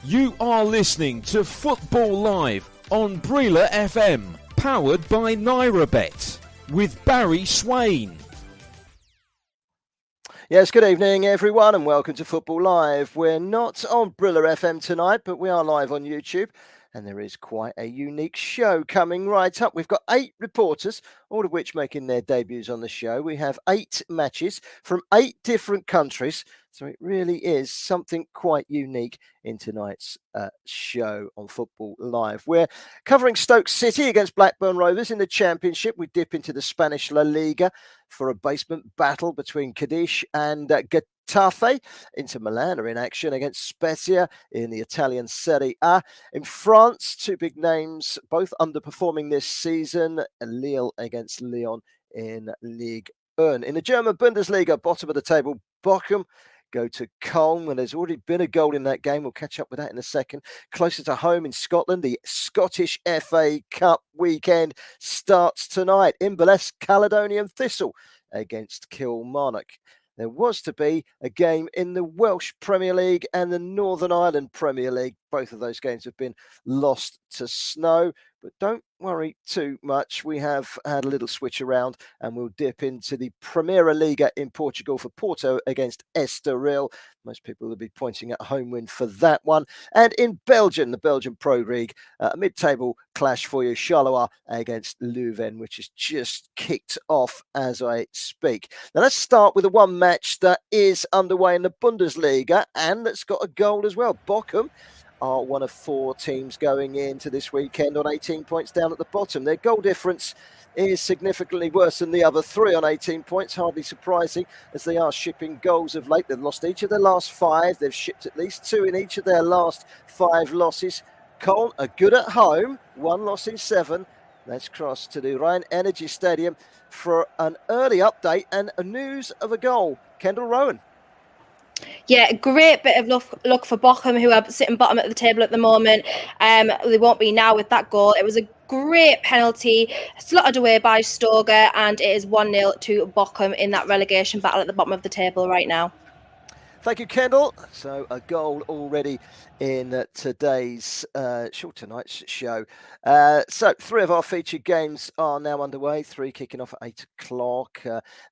You are listening to Football Live on Breela FM, powered by NairaBet, with Barry Swain. Yes, good evening everyone and welcome to Football Live. We're not on Breela FM tonight, but we are live on YouTube. And there is quite a unique show coming right up. We've got 8 reporters, all of which making their debuts on the show. We have 8 matches from 8 different countries. So it really is something quite unique in tonight's show on Football Live. We're covering Stoke City against Blackburn Rovers in the Championship. We dip into the Spanish La Liga for a basement battle between Cadiz and Getafe. Inter Milan are in action against Spezia in the Italian Serie A. In France, 2 big names, both underperforming this season. Lille against Lyon in Ligue 1. In the German Bundesliga, bottom of the table, Bochum go to Cologne, and there's already been a goal in that game. We'll catch up with that in a second. Closer to home in Scotland, the Scottish FA Cup weekend starts tonight. Inverness Caledonian Thistle against Kilmarnock. There was to be a game in the Welsh Premier League and the Northern Ireland Premier League. Both of those games have been lost to snow, but don't worry too much. We have had a little switch around and we'll dip into the Primeira Liga in Portugal for Porto against Estoril. Most people will be pointing at a home win for that one. And in Belgium, the Belgian Pro League, a mid-table clash for you. Charleroi against Leuven, which has just kicked off as I speak. Now let's start with the one match that is underway in the Bundesliga and that's got a goal as well. Bochum are one of 4 teams going into this weekend on 18 points down at the bottom. Their goal difference is significantly worse than the other 3 on 18 points, hardly surprising as they are shipping goals of late. They've lost each of their last 5. They've shipped at least 2 in each of their last 5 losses. Cologne are good at home, 1 loss in 7. Let's cross to the Rhein Energy Stadium for an early update and a news of a goal. Kendall Rowan. Yeah, great bit of luck for Bochum, who are sitting bottom at the table at the moment. They won't be now with that goal. It was a great penalty, slotted away by Stoger, and it is 1-0 to Bochum in that relegation battle at the bottom of the table right now. Thank you, Kendall. So a goal already in tonight's show. So 3 of our featured games are now underway, 3 kicking off at 8 o'clock.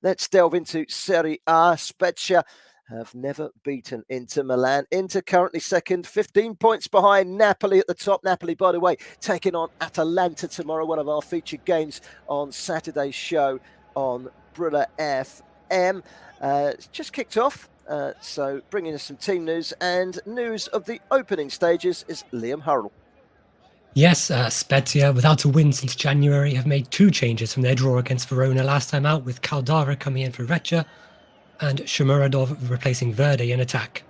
Let's delve into Serie A. Spezia have never beaten Inter Milan. Inter currently second, 15 points behind Napoli at the top. Napoli, by the way, taking on Atalanta tomorrow, one of our featured games on Saturday's show on Breela FM. It's just kicked off, so bringing us some team news and news of the opening stages is Liam Hurrell. Yes, Spezia, without a win since January, have made 2 changes from their draw against Verona last time out, with Caldara coming in for Reccia and Shomurodov replacing Verde in attack.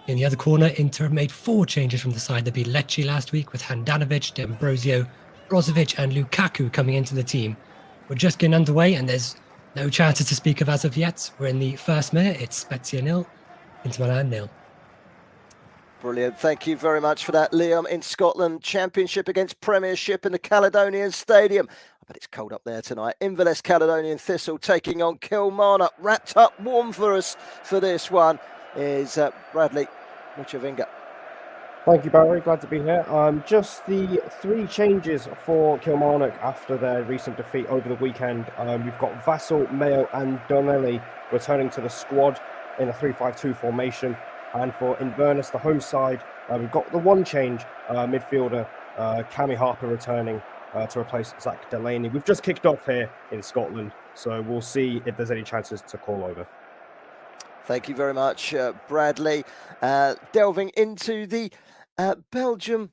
In the other corner, Inter have made 4 changes from the side that beat Lecce last week, with Handanovic, D'Ambrosio, Brozovic and Lukaku coming into the team. We're just getting underway and there's no chances to speak of as of yet. We're in the first minute. It's Spezia 0, Inter Milan 0. Brilliant. Thank you very much for that, Liam. In Scotland, Championship against Premiership in the Caledonian Stadium. But it's cold up there tonight. Inverness Caledonian Thistle taking on Kilmarnock. Wrapped up warm for us for this one is Bradley Muchavinga. Thank you, Barry. Glad to be here. Just the 3 changes for Kilmarnock after their recent defeat over the weekend. We've got Vassell, Mayo and Donnelly returning to the squad in a 3-5-2 formation. And for Inverness, the home side, we've got the 1 change, midfielder Cammy Harper returning to replace Zach Delaney. We've just kicked off here in Scotland, so we'll see if there's any chances to call over. Thank you very much, Bradley. Delving into the Belgium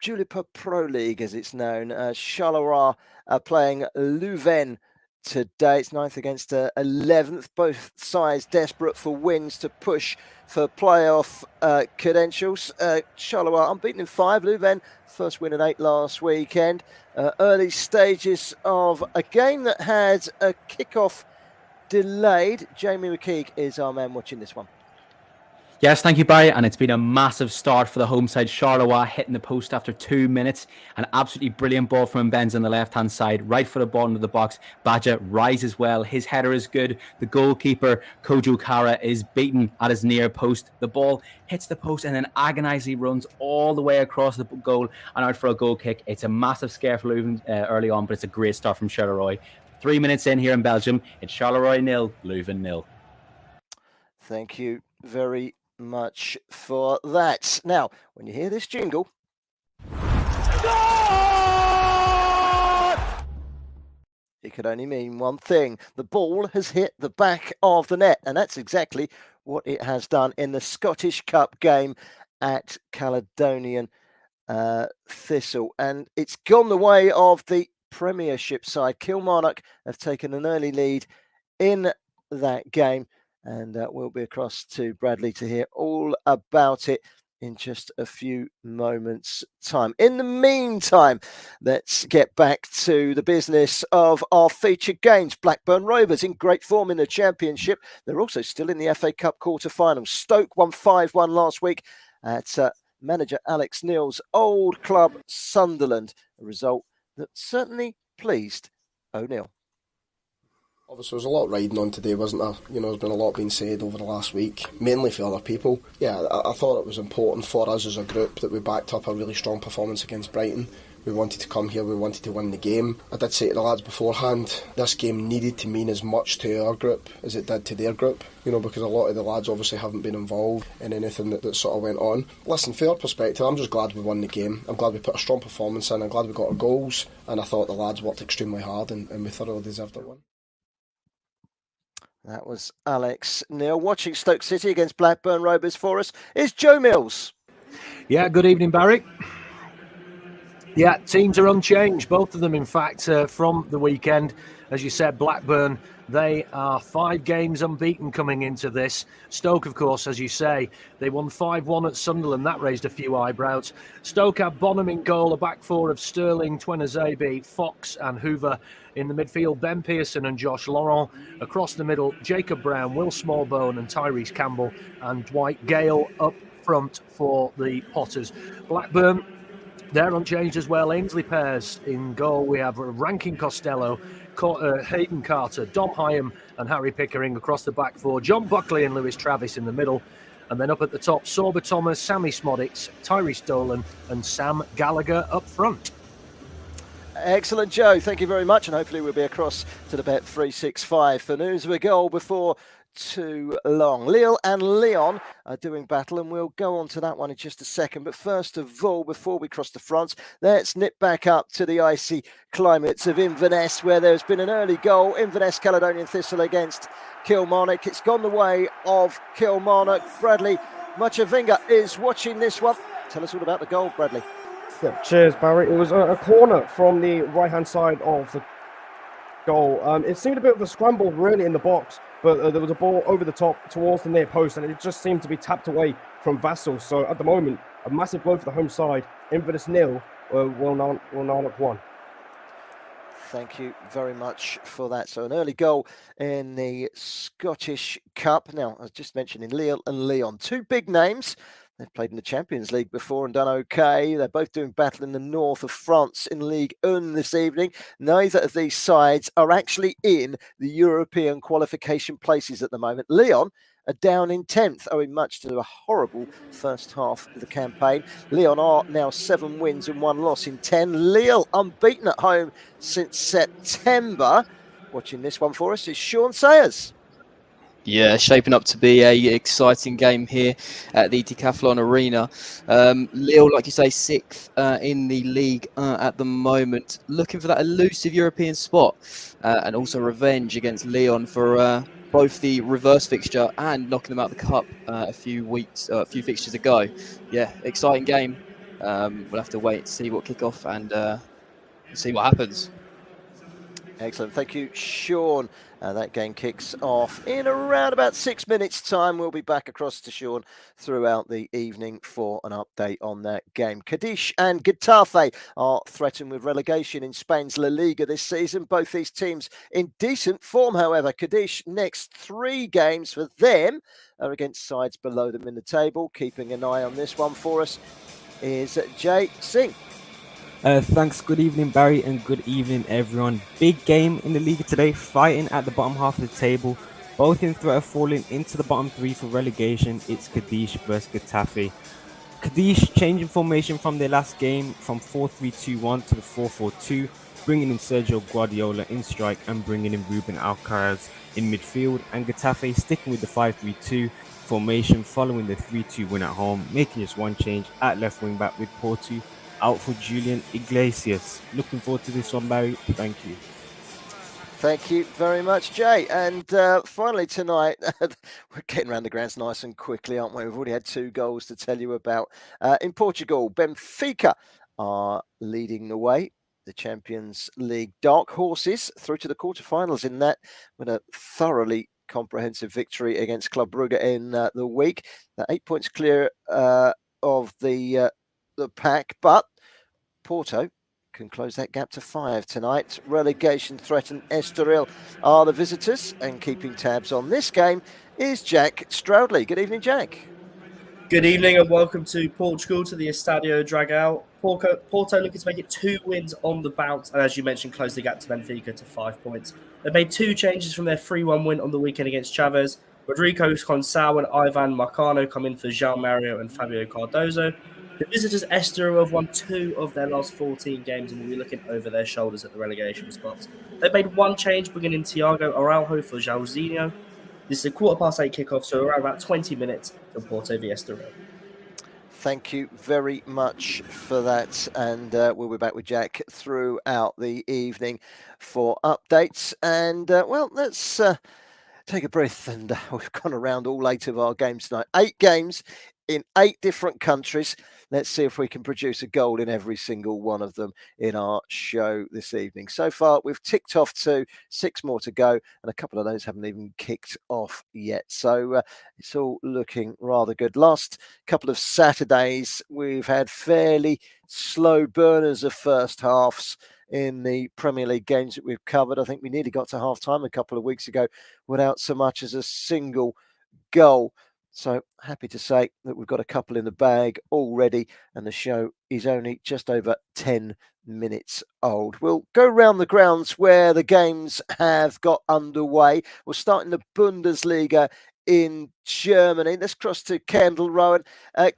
Jupiler Pro League, as it's known. Charleroi are playing Leuven today. It's 9th against 11th. Both sides desperate for wins to push for playoff credentials. Charleroi unbeaten in 5. Leuven first win in 8 last weekend. Early stages of a game that had a kickoff delayed. Jamie McKeague is our man watching this one. Yes, thank you, Barry. And it's been a massive start for the home side. Charleroi hitting the post after 2 minutes. An absolutely brilliant ball from Benz on the left-hand side, right for the bottom of the box. Badja rises well. His header is good. The goalkeeper, Kojo Kara, is beaten at his near post. The ball hits the post and then agonizingly runs all the way across the goal and out for a goal kick. It's a massive scare for Leuven early on, but it's a great start from Charleroi. 3 minutes in here in Belgium, it's Charleroi 0, Leuven 0. Thank you very much for that. Now, when you hear this jingle, it could only mean one thing. The ball has hit the back of the net, and that's exactly what it has done in the Scottish Cup game at Caledonian Thistle. And it's gone the way of the Premiership side. Kilmarnock have taken an early lead in that game. And we'll be across to Bradley to hear all about it in just a few moments' time. In the meantime, let's get back to the business of our featured games. Blackburn Rovers in great form in the Championship. They're also still in the FA Cup quarter-final. Stoke won 5-1 last week at manager Alex Neil's old club Sunderland, a result that certainly pleased O'Neill. Obviously, there was a lot riding on today, wasn't there? You know, there's been a lot being said over the last week, mainly for other people. Yeah, I thought it was important for us as a group that we backed up a really strong performance against Brighton. We wanted to come here, we wanted to win the game. I did say to the lads beforehand, this game needed to mean as much to our group as it did to their group, you know, because a lot of the lads obviously haven't been involved in anything that sort of went on. Listen, from our perspective, I'm just glad we won the game. I'm glad we put a strong performance in, I'm glad we got our goals, and I thought the lads worked extremely hard and we thoroughly deserved it win. That was Alex Neil. Watching Stoke City against Blackburn Rovers for us is Joe Mills. Yeah, good evening, Barry. Yeah, teams are unchanged, both of them, in fact, from the weekend. As you said, Blackburn, they are 5 games unbeaten coming into this. Stoke, of course, as you say, they won 5-1 at Sunderland. That raised a few eyebrows. Stoke had Bonham in goal, a back four of Sterling, Twenazabe, Fox and Hoover. In the midfield, Ben Pearson and Josh Laurent. Across the middle, Jacob Brown, Will Smallbone and Tyrese Campbell. And Dwight Gale up front for the Potters. Blackburn, they're unchanged as well. Ainsley Pears in goal. We have Rankin Costello, Hayden Carter, Dom Hyam and Harry Pickering across the back four. John Buckley and Lewis Travis in the middle. And then up at the top, Sorba Thomas, Sammy Smodics, Tyrese Dolan and Sam Gallagher up front. Excellent, Joe. Thank you very much. And hopefully we'll be across to the Bet 365 for news of a goal before too long. Lille and Lyon are doing battle, and we'll go on to that one in just a second. But first of all, before we cross to France, let's nip back up to the icy climates of Inverness, where there's been an early goal. Inverness Caledonian Thistle against Kilmarnock. It's gone the way of Kilmarnock. Bradley Muchavinga is watching this one. Tell us all about the goal, Bradley. Yeah, cheers, Barry. It was a corner from the right-hand side of the goal. It seemed a bit of a scramble, really, in the box, but there was a ball over the top towards the near post, and it just seemed to be tapped away from Vassal. So at the moment, a massive blow for the home side. Inverness 0, Kilmarnock 1. Thank you very much for that. So an early goal in the Scottish Cup. Now, I was just mentioning Lille and Lyon, 2 big names. They've played in the Champions League before and done okay. They're both doing battle in the north of France in Ligue 1 this evening. Neither of these sides are actually in the European qualification places at the moment. Lyon are down in 10th, owing much to a horrible first half of the campaign. Lyon are now 7 wins and 1 loss in 10. Lille unbeaten at home since September. Watching this one for us is Sean Sayers. Yeah, shaping up to be a exciting game here at the Decathlon Arena. Lille, like you say, 6th in the league at the moment, looking for that elusive European spot and also revenge against Lyon for both the reverse fixture and knocking them out of the cup a few fixtures ago. Yeah, exciting game. We'll have to wait to see what kick off and see what happens. Excellent. Thank you, Sean. That game kicks off in around about 6 minutes' time. We'll be back across to Sean throughout the evening for an update on that game. Cadiz and Getafe are threatened with relegation in Spain's La Liga this season. Both these teams in decent form, however. Cadiz next 3 games for them are against sides below them in the table. Keeping an eye on this one for us is Jay Singh. Thanks. Good evening, Barry, and good evening, everyone. Big game in the league today, fighting at the bottom half of the table. Both in threat of falling into the bottom 3 for relegation. It's Cadiz versus Getafe. Cadiz changing formation from their last game from 4-3-2-1 to the 4-4-2, bringing in Sergio Guardiola in strike and bringing in Ruben Alcaraz in midfield. And Getafe sticking with the 5-3-2 formation following the 3-2 win at home, making just one change at left wing back with Porto out for Julian Iglesias. Looking forward to this one, Barry. Thank you. Thank you very much, Jay. And finally tonight, we're getting around the grounds nice and quickly, aren't we? We've already had 2 goals to tell you about. In Portugal, Benfica are leading the way. The Champions League dark horses through to the quarterfinals in that with a thoroughly comprehensive victory against Club Brugge in the week. They're 8 points clear of the pack, but Porto can close that gap to 5 tonight. Relegation threatened Estoril are the visitors, and keeping tabs on this game is Jack Stroudley. Good evening, Jack. Good evening and welcome to Portugal, to the Estadio Dragão. Porto looking to make it 2 wins on the bounce, and as you mentioned, close the gap to Benfica to 5 points. They've made 2 changes from their 3-1 win on the weekend against Chaves. Rodrigo Conceição and Ivan Marcano come in for João Mario and Fabio Cardoso. The visitors Estoril have won 2 of their last 14 games and will be looking over their shoulders at the relegation spots. They've made 1 change, bringing in Thiago Araujo for Jairzinho. This is a 8:15 kickoff, so around about 20 minutes from Porto v Estoril. Thank you very much for that, and we'll be back with Jack throughout the evening for updates. And well, let's take a breath, and we've gone around all 8 of our games tonight. 8 games in 8 different countries. Let's see if we can produce a goal in every single one of them in our show this evening. So far, we've ticked off 2, 6 more to go, and a couple of those haven't even kicked off yet. So it's all looking rather good. Last couple of Saturdays, we've had fairly slow burners of first halves in the Premier League games that we've covered. I think we nearly got to half-time a couple of weeks ago without so much as a single goal. So happy to say that we've got a couple in the bag already, and the show is only just over 10 minutes old. We'll go round the grounds where the games have got underway. We'll start in the Bundesliga in Germany. Let's cross to Kendall Rowan.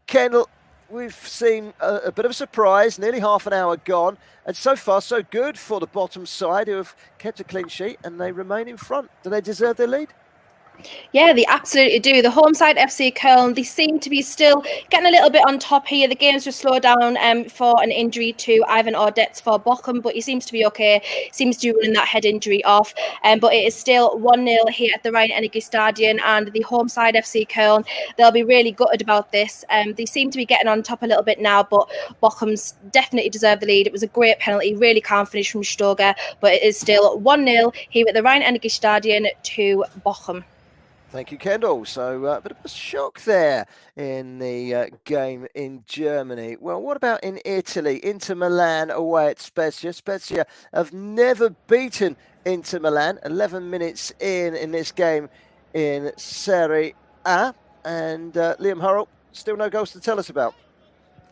Kendall, we've seen a bit of a surprise, nearly half an hour gone, and so far so good for the bottom side, who have kept a clean sheet and they remain in front. Do they deserve their lead? Yeah, they absolutely do. The home side FC Köln, they seem to be still getting a little bit on top here. The game's just slowed down for an injury to Ivan Ordetz for Bochum, but he seems to be okay. Seems to be running that head injury off. But it is still 1-0 here at the Rhein-Energiestadion, and the home side FC Köln, they'll be really gutted about this. They seem to be getting on top a little bit now, but Bochum's definitely deserved the lead. It was a great penalty, really calm finish from Stoger, but it is still 1-0 here at the Rhein-Energiestadion to Bochum. Thank you, Kendall. So a bit of a shock there in the game in Germany. Well, what about in Italy? Inter Milan away at Spezia. Spezia have never beaten Inter Milan. 11 minutes in this game in Serie A. And Liam Hurrell, still no goals to tell us about.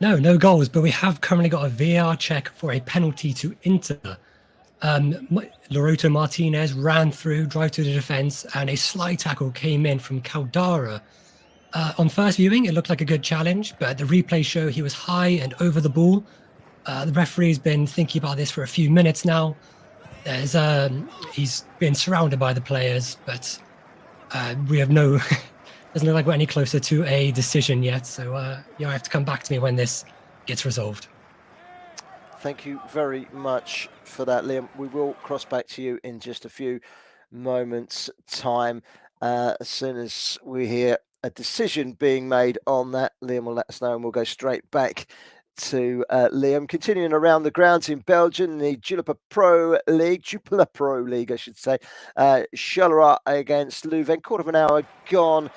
No goals, but we have currently got a VAR check for a penalty to Inter. Loroto Martinez ran through, drive to the defence, and a slide tackle came in from Caldara. On first viewing, it looked like a good challenge, but the replay show he was high and over the ball. The referee's been thinking about this for a few minutes now. He's been surrounded by the players, but we have no... doesn't look like we're any closer to a decision yet, so you'll have to come back to me when this gets resolved. Thank you very much for that, Liam. We will cross back to you in just a few moments' time. As soon as we hear a decision being made on that, Liam will let us know, and we'll go straight back to Liam. Continuing around the grounds in Belgium, the Jupiler Pro League, I should say. Charleroi against Leuven. Quarter of an hour gone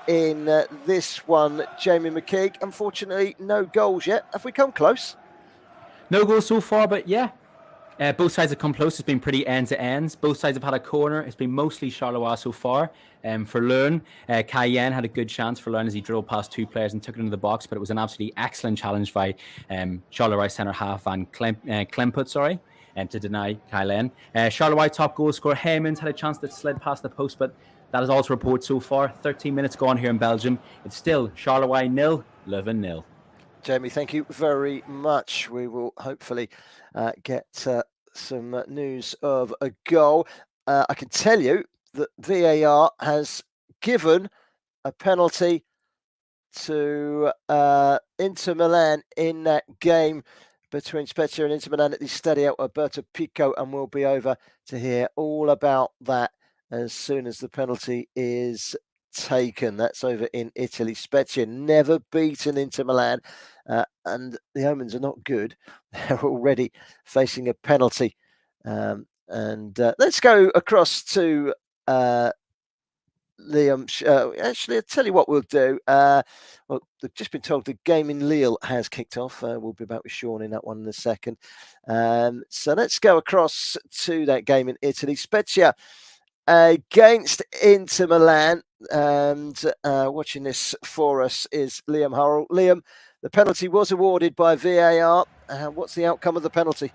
in this one. Jamie McKeag, unfortunately, no goals yet. Have we come close? No goals so far, but yeah. Both sides have come close. It's been pretty ends to ends. Both sides have had a corner. It's been mostly Charleroi so far. For Leuven, Cayenne had a good chance for Leuven as he drove past two players and took it into the box, but it was an absolutely excellent challenge by Charleroi centre half Van Klemput, to deny Cayenne. Charleroi top goal scorer Heymans had a chance that slid past the post, but that is all to report so far. 13 minutes gone here in Belgium. It's still Charleroi 0, Leuven 0. Jamie, thank you very much. We will hopefully get some news of a goal. I can tell you that VAR has given a penalty to Inter Milan in that game between Spezia and Inter Milan at the Stadio Alberto Pico, and we'll be over to hear all about that as soon as the penalty is taken. That's over in Italy. Spezia never beaten Inter Milan, and the omens are not good. They're already facing a penalty. Let's go across to Liam. Actually, I'll tell you what we'll do. Well, they've just been told the game in Lille has kicked off. We'll be back with Sean in that one in a second. So let's go across to that game in Italy. Spezia against Inter Milan. And watching this for us is Liam Hurrell. Liam, the penalty was awarded by VAR. What's the outcome of the penalty?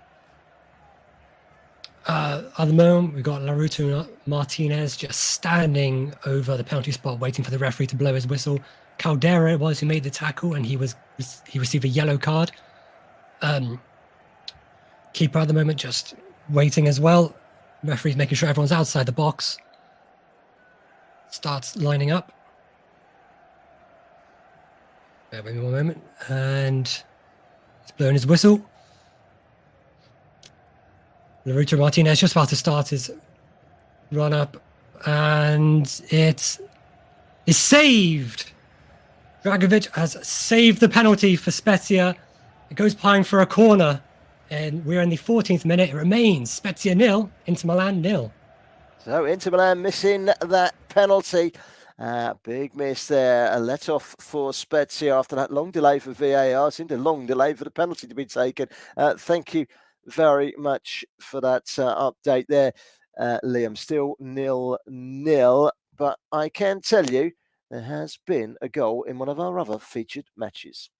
At the moment, we've got Laruto Martinez just standing over the penalty spot, waiting for the referee to blow his whistle. Caldera was who made the tackle, and he received a yellow card. Keeper at the moment just waiting as well. Referee's making sure everyone's outside the box. Starts lining up. Bear with me one moment, and he's blowing his whistle. Laruto Martinez just about to start his run up, and it is saved. Dragovic has saved the penalty for Spezia. It goes playing for a corner, and we're in the 14th minute. It remains Spezia 0, Inter Milan 0. So Inter Milan missing that penalty. Big miss there. A let off for Spezia after that long delay for VAR. It seemed a long delay for the penalty to be taken. Thank you very much for that update there, Liam. Still 0-0, but I can tell you there has been a goal in one of our other featured matches.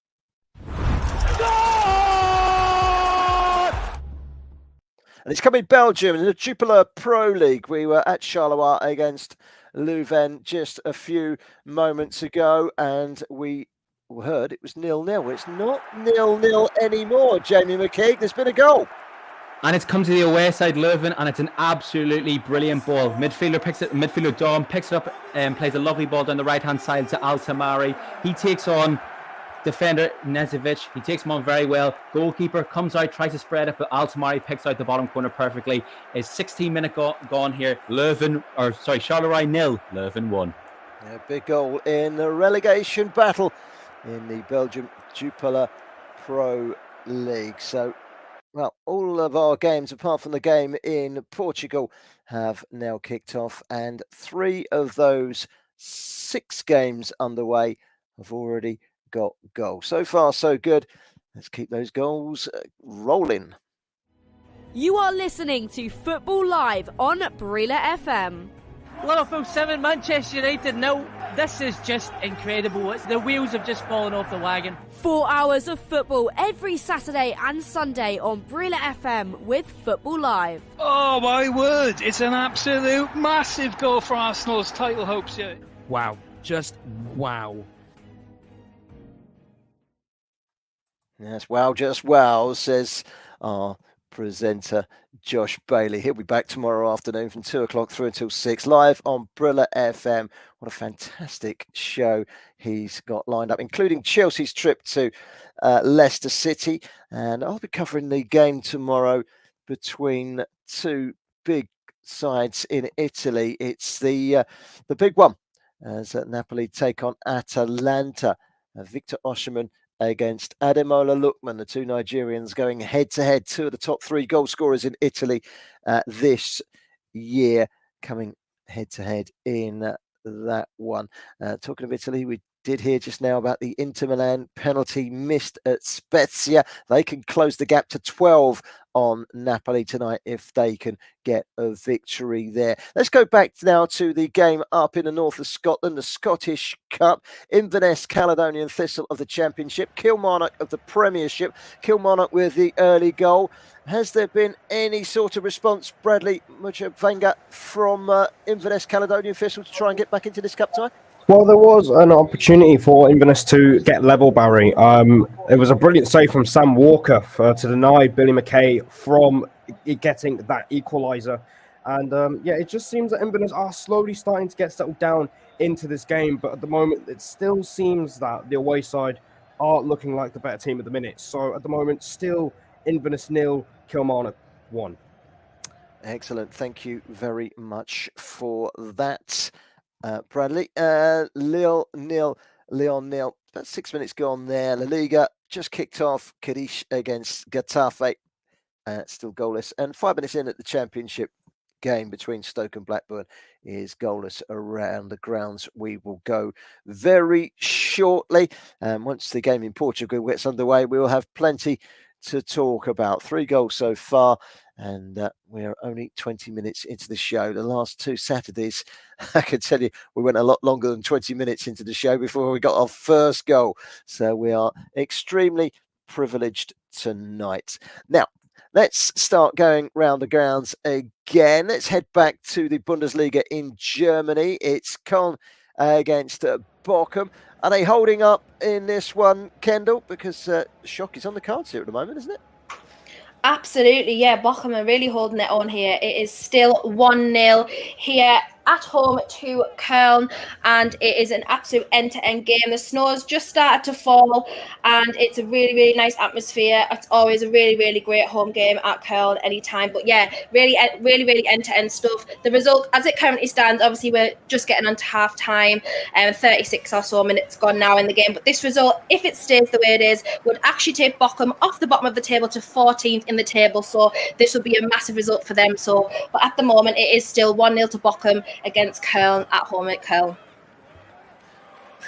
And it's coming Belgium in the Jupiler Pro League. We were at Charleroi against Leuven just a few moments ago, and we heard it was 0-0. It's not 0-0 anymore, Jamie McKeag. There's been a goal. And it's come to the away side, Leuven, and it's an absolutely brilliant ball. Midfielder Dom picks it up and plays a lovely ball down the right-hand side to Altamari. He takes on defender Nezovic. He takes him on very well. Goalkeeper comes out, tries to spread it, but Altamari picks out the bottom corner perfectly. It's 16-minute gone here. Charleroi 0, Leuven 1. Yeah, big goal in the relegation battle in the Belgium Jupiler Pro League. So, well, all of our games, apart from the game in Portugal, have now kicked off, and 3 of those 6 games underway have already got goals. So far, so good. Let's keep those goals rolling. You are listening to Football Live on Brila FM. Liverpool 7, Manchester United 0. This is just incredible. The wheels have just fallen off the wagon. 4 hours of football every Saturday and Sunday on Brila FM with Football Live. Oh my word, it's an absolute massive goal for Arsenal's title hopes here. Wow, just wow. Yes, wow, just wow, says our presenter Josh Bailey. He'll be back tomorrow afternoon from 2 o'clock through until 6, live on Brilla FM. What a fantastic show he's got lined up, including Chelsea's trip to Leicester City. And I'll be covering the game tomorrow between 2 big sides in Italy. It's the big one as Napoli take on Atalanta. Victor Osimhen against Ademola Lookman, the two Nigerians going head-to-head, two of the top 3 goal scorers in Italy this year, coming head-to-head in that one. Talking of Italy, we did hear just now about the Inter Milan penalty missed at Spezia. They can close the gap to 12 on Napoli tonight if they can get a victory there. Let's go back now to the game up in the north of Scotland, the Scottish Cup. Inverness Caledonian Thistle of the Championship, Kilmarnock of the Premiership. Kilmarnock with the early goal. Has there been any sort of response, Bradley Muchavenga, from Inverness Caledonian Thistle to try and get back into this cup tie? Well, there was an opportunity for Inverness to get level, Barry. It was a brilliant save from Sam Walker to deny Billy McKay from getting that equaliser. And it just seems that Inverness are slowly starting to get settled down into this game. But at the moment, it still seems that the away side are looking like the better team at the minute. So at the moment, still Inverness 0, Kilmarnock 1. Excellent. Thank you very much for that. Bradley, Lille 0, Lyon 0. About 6 minutes gone there. La Liga just kicked off. Cadiz against Getafe, still goalless. And 5 minutes in at the Championship game between Stoke and Blackburn is goalless around the grounds. We will go very shortly. Once the game in Portugal gets underway, we will have plenty to talk about. 3 goals so far. And we're only 20 minutes into the show. The last 2 Saturdays, I can tell you, we went a lot longer than 20 minutes into the show before we got our first goal. So we are extremely privileged tonight. Now, let's start going round the grounds again. Let's head back to the Bundesliga in Germany. It's Köln against Bochum. Are they holding up in this one, Kendall? Because shock is on the cards here at the moment, isn't it? Absolutely, yeah. Bochum are really holding it on here. It is still 1-0 here at home to Köln, and it is an absolute end-to-end game. The snow has just started to fall, and it's a really, really nice atmosphere. It's always a really, really great home game at Köln anytime. But yeah, really, really end-to-end stuff. The result, as it currently stands, obviously we're just getting onto half-time, 36 or so minutes gone now in the game. But this result, if it stays the way it is, would actually take Bochum off the bottom of the table to 14th in the table. So this would be a massive result for them. So, but at the moment, it is still 1-0 to Bochum against Köln at home at Köln.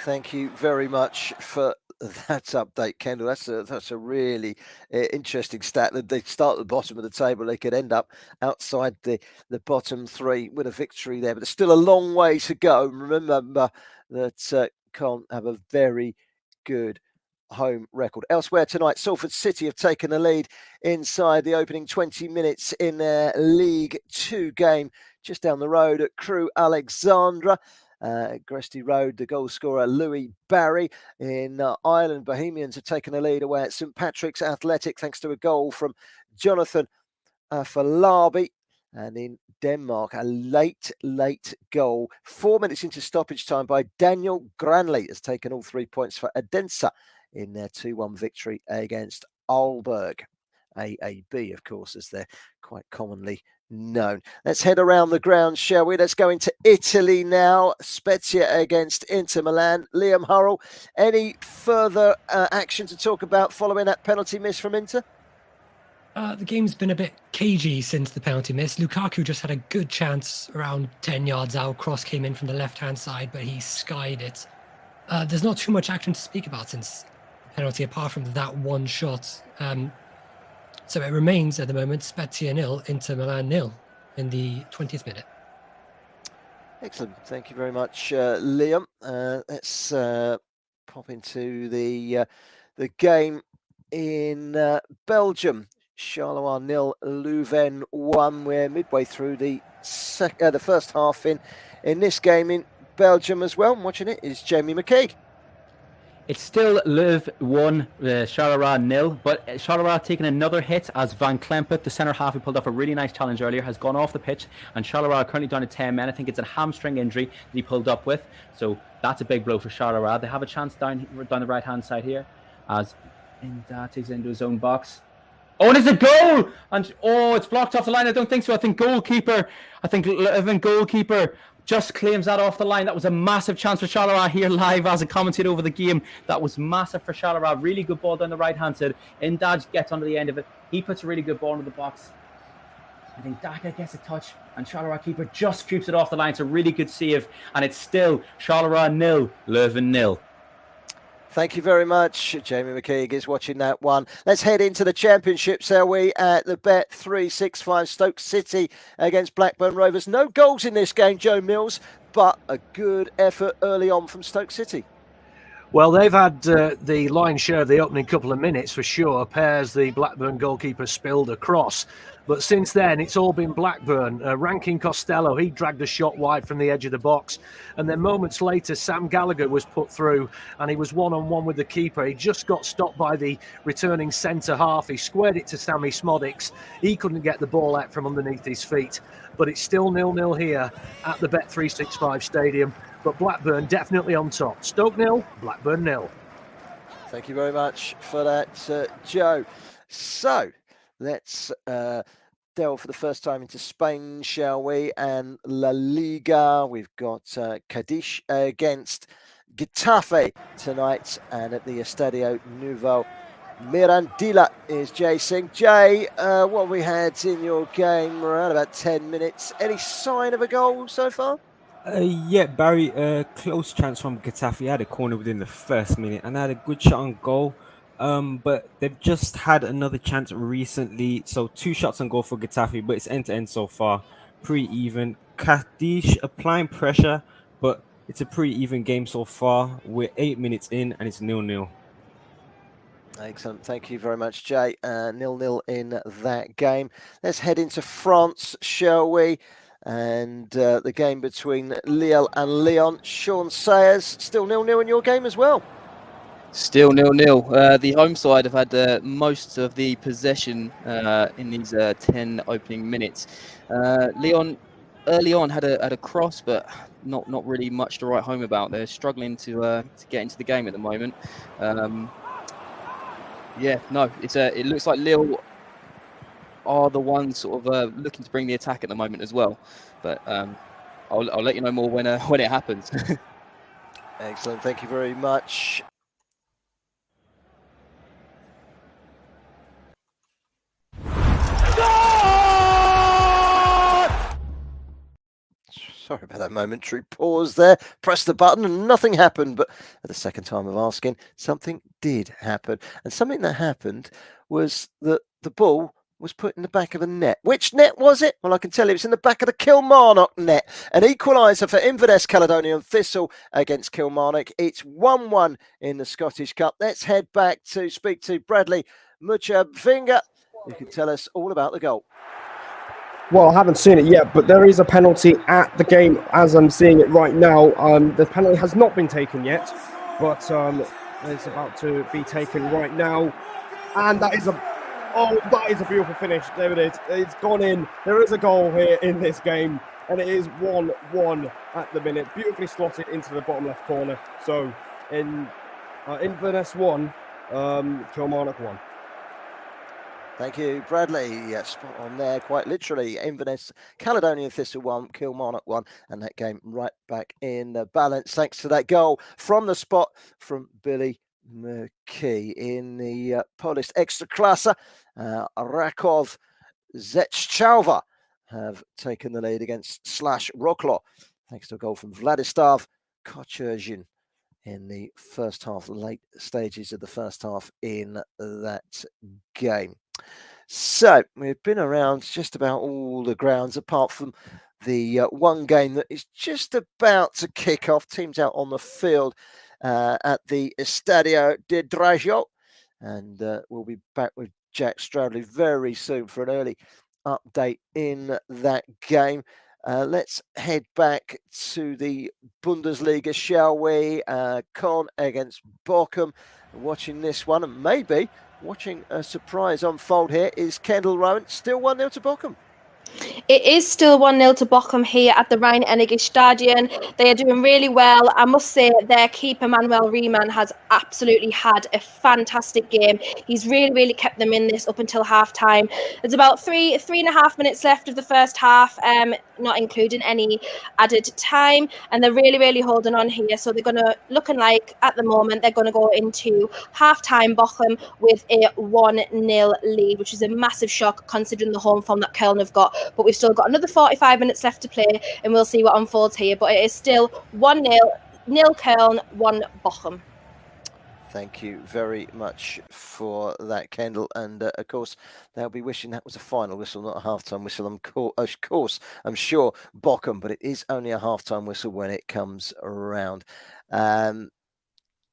Thank you very much for that update, Kendall. That's a really interesting stat. That they start at the bottom of the table, they could end up outside the bottom 3 with a victory there. But there's still a long way to go. Remember that Köln have a very good home record. Elsewhere tonight, Salford City have taken the lead inside the opening 20 minutes in their League 2 game just down the road at Crewe Alexandra. Gresty Road, the goal scorer Louis Barry. In Ireland, Bohemians have taken the lead away at St Patrick's Athletic thanks to a goal from Jonathan Falabi. And in Denmark, a late goal 4 minutes into stoppage time by Daniel Granley has taken all 3 points for Odense in their 2-1 victory against Aalborg. AAB, of course, as they're quite commonly known. Let's head around the ground, shall we? Let's go into Italy now. Spezia against Inter Milan. Liam Hurrell, any further action to talk about following that penalty miss from Inter? The game's been a bit cagey since the penalty miss. Lukaku just had a good chance around 10 yards out. Cross came in from the left-hand side, but he skied it. There's not too much action to speak about since the penalty, apart from that one shot. So it remains at the moment Spezia 0, Inter Milan 0 in the 20th minute. Excellent. Thank you very much, Liam. Let's pop into the game in Belgium. Charleroi 0, Leuven 1. We're midway through the first half in this game in Belgium as well. And watching it is Jamie McKee. It's still Leuven 1, Charleroi 0, but Charleroi taking another hit as Van Klempert, the centre half who pulled off a really nice challenge earlier, has gone off the pitch, and Charleroi are currently down to 10 men. I think it's a hamstring injury that he pulled up with, so that's a big blow for Charleroi. They have a chance down the right-hand side here as Indate's into his own box. Oh, and it's a goal! And it's blocked off the line. I don't think so. I think Leuven goalkeeper just claims that off the line. That was a massive chance for Charleroi here live as a commentator over the game. That was massive for Charleroi. Really good ball down the right-hand side. Indaj gets onto the end of it. He puts a really good ball into the box. I think Daka gets a touch, and Charleroi keeper just creeps it off the line. It's a really good save, and it's still Charleroi 0, Leuven 0. Thank you very much. Jamie McKeague is watching that one. Let's head into the championship, shall we? At the Bet365, Stoke City against Blackburn Rovers. No goals in this game, Joe Mills, but a good effort early on from Stoke City. Well, they've had the lion's share of the opening couple of minutes for sure. Pairs the Blackburn goalkeeper spilled across. But since then, it's all been Blackburn. Rankin Costello, he dragged a shot wide from the edge of the box. And then moments later, Sam Gallagher was put through and he was one-on-one with the keeper. He just got stopped by the returning centre half. He squared it to Sammy Smodics. He couldn't get the ball out from underneath his feet. But it's still 0-0 here at the Bet365 Stadium. But Blackburn definitely on top. Stoke 0, Blackburn 0. Thank you very much for that, Joe. So let's delve for the first time into Spain, shall we? And La Liga. We've got Cadiz against Getafe tonight, and at the Estadio Nuevo Mirandilla is Jay Singh. Jay, what we had in your game around about 10 minutes. Any sign of a goal so far? Yeah, Barry, close chance from Getafe. Had a corner within the first minute and had a good shot on goal. But they've just had another chance recently. So 2 shots on goal for Getafe, but it's end-to-end so far. Pretty even. Cadiz applying pressure, but it's a pretty even game so far. We're 8 minutes in and it's 0-0. Excellent. Thank you very much, Jay. 0-0 in that game. Let's head into France, shall we? And the game between Lille and Lyon. Sean Sayers, still 0-0 in your game as well. Still 0-0. The home side have had most of the possession in these 10 opening minutes. Lyon early on had a cross, but not really much to write home about. They're struggling to get into the game at the moment. Yeah, no, it looks like Lille are the ones sort of looking to bring the attack at the moment as well. But I'll let you know more when it happens. Excellent. Thank you very much. Sorry about that momentary pause there. Press the button and nothing happened. But at the second time of asking, something did happen. And something that happened was that the ball was put in the back of the net. Which net was it? Well, I can tell you it's in the back of the Kilmarnock net. An equaliser for Inverness Caledonian Thistle against Kilmarnock. It's 1-1 in the Scottish Cup. Let's head back to speak to Bradley Muchavinga, who can tell us all about the goal. Well, I haven't seen it yet, but there is a penalty at the game as I'm seeing it right now. The penalty has not been taken yet, but it's about to be taken right now. And that is a beautiful finish. There it is. It's gone in. There is a goal here in this game, and it is 1-1 at the minute. Beautifully slotted into the bottom left corner. So in Inverness 1, Kilmarnock 1. Thank you, Bradley. Yeah, spot on there, quite literally. Inverness, Caledonian Thistle 1, Kilmarnock 1, and that game right back in the balance thanks to that goal from the spot from Billy McKee. In the Polish Ekstraklasa, Raków Rzeszów have taken the lead against Slash Wrocław, thanks to a goal from Władysław Kocherzyn in the first half, late stages of the first half in that game. So we've been around just about all the grounds apart from the one game that is just about to kick off. Teams out on the field at the Estadio de Dragao, and we'll be back with Jack Stradley very soon for an early update in that game. Let's head back to the Bundesliga, shall we? Con against Bochum. Watching this one, and maybe watching a surprise unfold here, is Kendall Rowan. Still 1-0 to Bochum. It is still 1-0 to Bochum here at the Rhein-Energistadion. They are doing really well. I must say their keeper, Manuel Riemann, has absolutely had a fantastic game. He's really kept them in this up until half-time. There's about three and a half minutes left of the first half, not including any added time, and they're really holding on here. So they're looking like, at the moment, they're going to go into half-time Bochum with a 1-0 lead, which is a massive shock considering the home form that Köln have got. But we've still got another 45 minutes left to play, and we'll see what unfolds here. But it is still 1-0, 0 Köln, 1 Bochum. Thank you very much for that, Kendall. And of course, they'll be wishing that was a final whistle, not a half-time whistle. Of course, I'm sure Bochum, but it is only a half-time whistle when it comes around.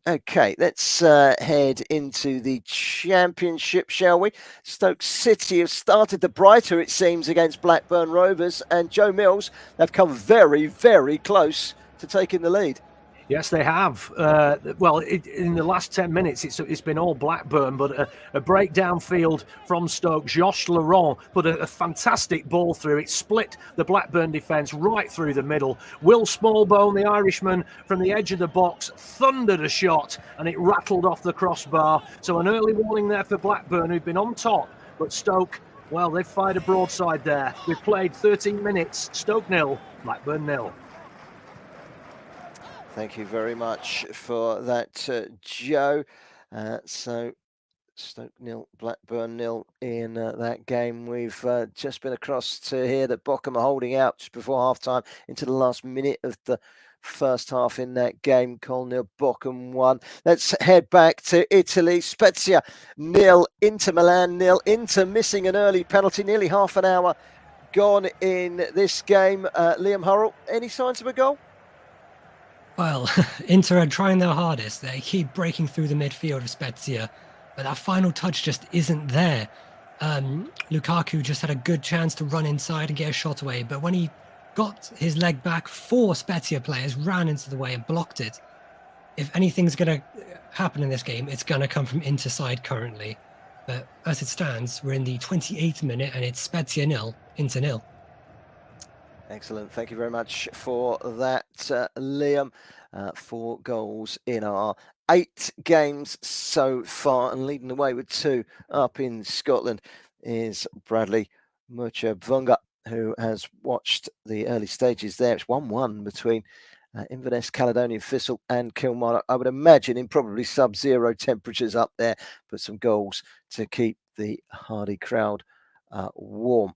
Okay, let's head into the championship, shall we? Stoke City have started the brighter, it seems, against Blackburn Rovers, and Joe Mills have come very close to taking the lead. Yes, they have. In the last 10 minutes, it's been all Blackburn, but a breakdown field from Stoke. Josh Laurent put a fantastic ball through. It split the Blackburn defence right through the middle. Will Smallbone, the Irishman, from the edge of the box, thundered a shot, and it rattled off the crossbar. So an early warning there for Blackburn, who've been on top. But Stoke, well, they've fired a broadside there. We've played 13 minutes. Stoke 0, Blackburn 0. Thank you very much for that, Joe. So Stoke 0, Blackburn 0 in that game. We've just been across to hear that Bochum are holding out just before half-time into the last minute of the first half in that game. Köln 0, Bochum 1. Let's head back to Italy. Spezia 0, Inter Milan 0. Inter missing an early penalty, nearly half an hour gone in this game. Liam Hurrell, any signs of a goal? Well, Inter are trying their hardest. They keep breaking through the midfield of Spezia, but that final touch just isn't there. Lukaku just had a good chance to run inside and get a shot away, but when he got his leg back, 4 Spezia players ran into the way and blocked it. If anything's going to happen in this game, it's going to come from Inter side currently. But as it stands, we're in the 28th minute and it's Spezia 0, Inter 0. Excellent. Thank you very much for that, Liam. 4 goals in our 8 games so far, and leading the way with 2 up in Scotland is Bradley Mucha-Vunga, who has watched the early stages there. It's 1-1 between Inverness, Caledonian Thistle and Kilmarnock. I would imagine in probably sub-zero temperatures up there, but some goals to keep the hardy crowd warm.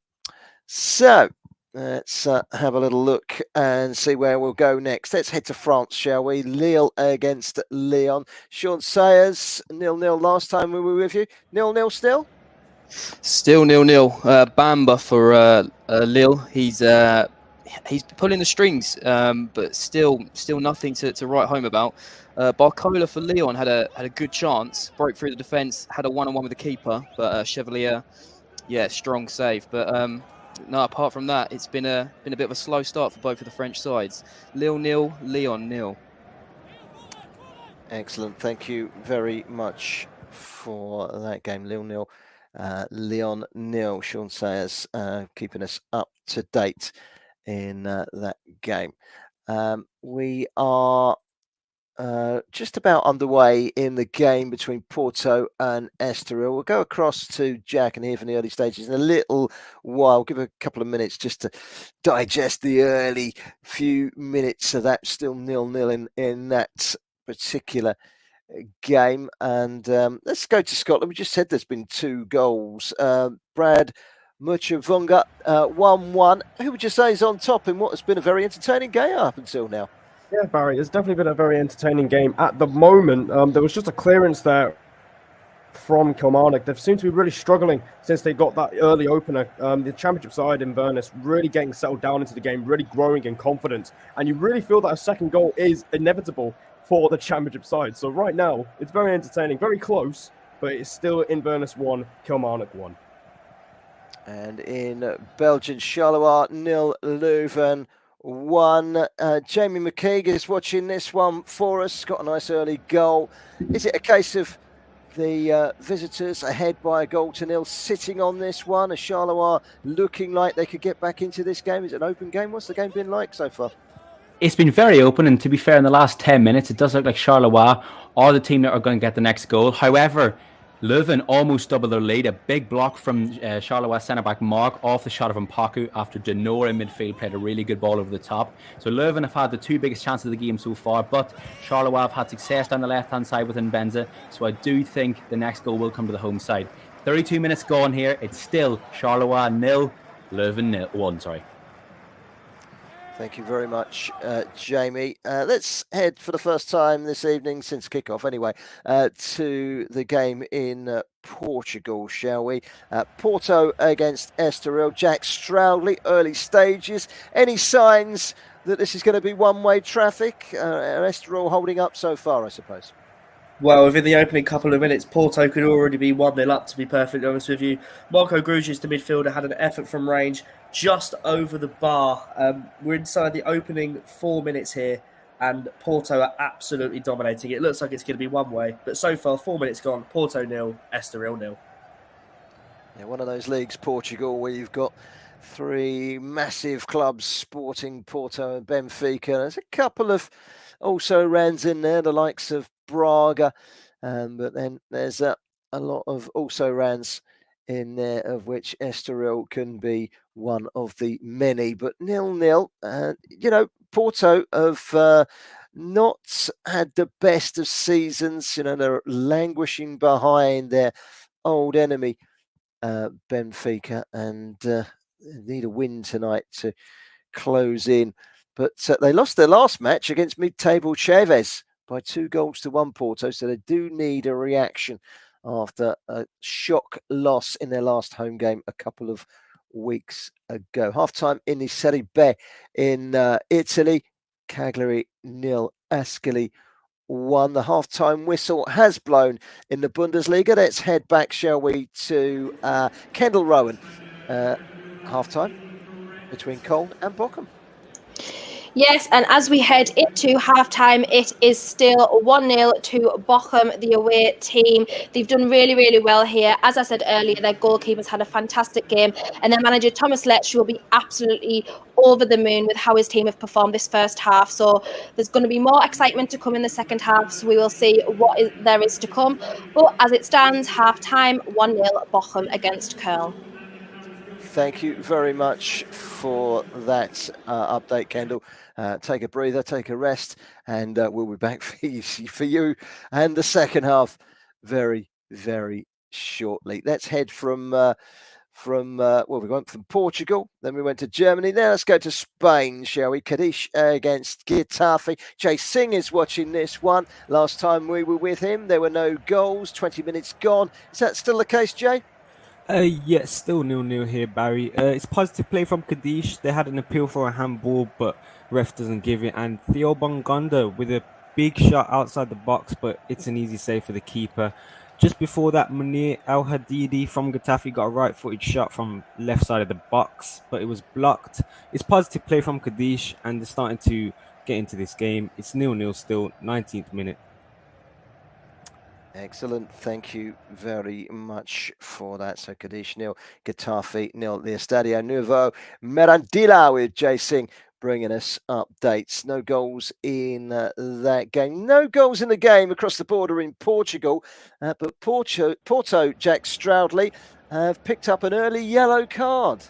So let's have a little look and see where we'll go next. Let's head to France, shall we? Lille against Lyon. Sean Sayers, 0-0 last time we were with you. 0-0 still? Still 0-0. Bamba for Lille. He's pulling the strings, but still nothing to write home about. Barcola for Lyon had a good chance, broke through the defence, had a one-on-one with the keeper, but Chevalier, strong save. But no, apart from that, it's been a bit of a slow start for both of the French sides. Lille 0, Lyon 0. Excellent. Thank you very much for that game. Lille 0, Lyon 0. Sean Sayers keeping us up to date in that game. We are just about underway in the game between Porto and Estoril. We'll go across to Jack and hear from the early stages in a little while. We'll give a couple of minutes just to digest the early few minutes of that. Still 0-0 in that particular game. And let's go to Scotland. We just said there's been 2 goals. Brad Mucha-Vunga, 1-1. Who would you say is on top in what has been a very entertaining game up until now? Yeah, Barry, it's definitely been a very entertaining game. At the moment, there was just a clearance there from Kilmarnock. They've seemed to be really struggling since they got that early opener. The championship side, Inverness, really getting settled down into the game, really growing in confidence. And you really feel that a second goal is inevitable for the championship side. So right now, it's very entertaining, very close, but it's still Inverness 1, Kilmarnock 1. And in Belgian, Charleroi 0, Leuven 1. Jamie McKeag is watching this one for us. Got a nice early goal. Is it a case of The visitors ahead by a goal to nil, sitting on this one. As Charleroi looking like they could get back into this game. Is it an open game? What's the game been like so far? It's been very open, and to be fair, in the last 10 minutes, it does look like Charleroi are the team that are going to get the next goal. However, Leuven almost doubled their lead. A big block from Charleroi centre-back Mark off the shot of Mpaku after Denora in midfield played a really good ball over the top. So Leuven have had the two biggest chances of the game so far, but Charleroi have had success down the left-hand side with Benza. So I do think the next goal will come to the home side. 32 minutes gone here. It's still Charleroi 0, Leuven 1, sorry. Thank you very much, Jamie. Let's head for the first time this evening, since kickoff anyway, to the game in Portugal, shall we? Porto against Estoril. Jack Stroudley, early stages. Any signs that this is going to be one-way traffic? Estoril holding up so far, I suppose. Well, within the opening couple of minutes, Porto could already be 1-0 up, to be perfectly honest with you. Marco Grujic, the midfielder, had an effort from range just over the bar. We're inside the opening 4 minutes here, and Porto are absolutely dominating. It looks like it's going to be one way, but so far, 4 minutes gone, Porto 0, Estoril 0. Yeah, one of those leagues, Portugal, where you've got three massive clubs, Sporting, Porto and Benfica. There's a couple of also rans in there, the likes of Braga, but then there's a lot of also rans in there, of which Estoril can be one of the many. But 0-0, Porto have not had the best of seasons. They're languishing behind their old enemy, Benfica, and need a win tonight to close in. But they lost their last match against mid-table Chaves by 2-1, Porto, so they do need a reaction after a shock loss in their last home game a couple of weeks ago. Half-time in the Serie B in Italy, Cagliari 0, Ascoli 1. The half-time whistle has blown in the Bundesliga. Let's head back, shall we, to Kendall Rowan. Half-time between Köln and Bochum. Yes, and as we head into half-time, it is still 1-0 to Bochum, the away team. They've done really, really well here. As I said earlier, their goalkeeper's had a fantastic game, and their manager, Thomas Letch, will be absolutely over the moon with how his team have performed this first half. So there's going to be more excitement to come in the second half, so we will see what there is to come. But as it stands, half-time, 1-0 Bochum against Köln. Thank you very much for that update, Kendall. Take a breather, take a rest, and we'll be back for you and the second half very, very shortly. Let's head from we went from Portugal, then we went to Germany. Now let's go to Spain, shall we? Cadiz against Getafe. Jay Singh is watching this one. Last time we were with him, there were no goals. 20 minutes gone. Is that still the case, Jay? Yes, still 0-0 here, Barry. It's positive play from Cadiz. They had an appeal for a handball, but ref doesn't give it. And Theo Bongonda with a big shot outside the box, but it's an easy save for the keeper. Just before that, Munir El Hadidi from Getafe got a right-footed shot from left side of the box, but it was blocked. It's positive play from Cadiz, and they're starting to get into this game. It's 0-0 still, 19th minute. Excellent. Thank you very much for that. So Cadiz 0, Getafe 0. The Estadio Nuevo Mirandilla with Jay Singh bringing us updates. No goals in that game. No goals in the game across the border in Portugal. But Porto, Jack Stroudley, have picked up an early yellow card.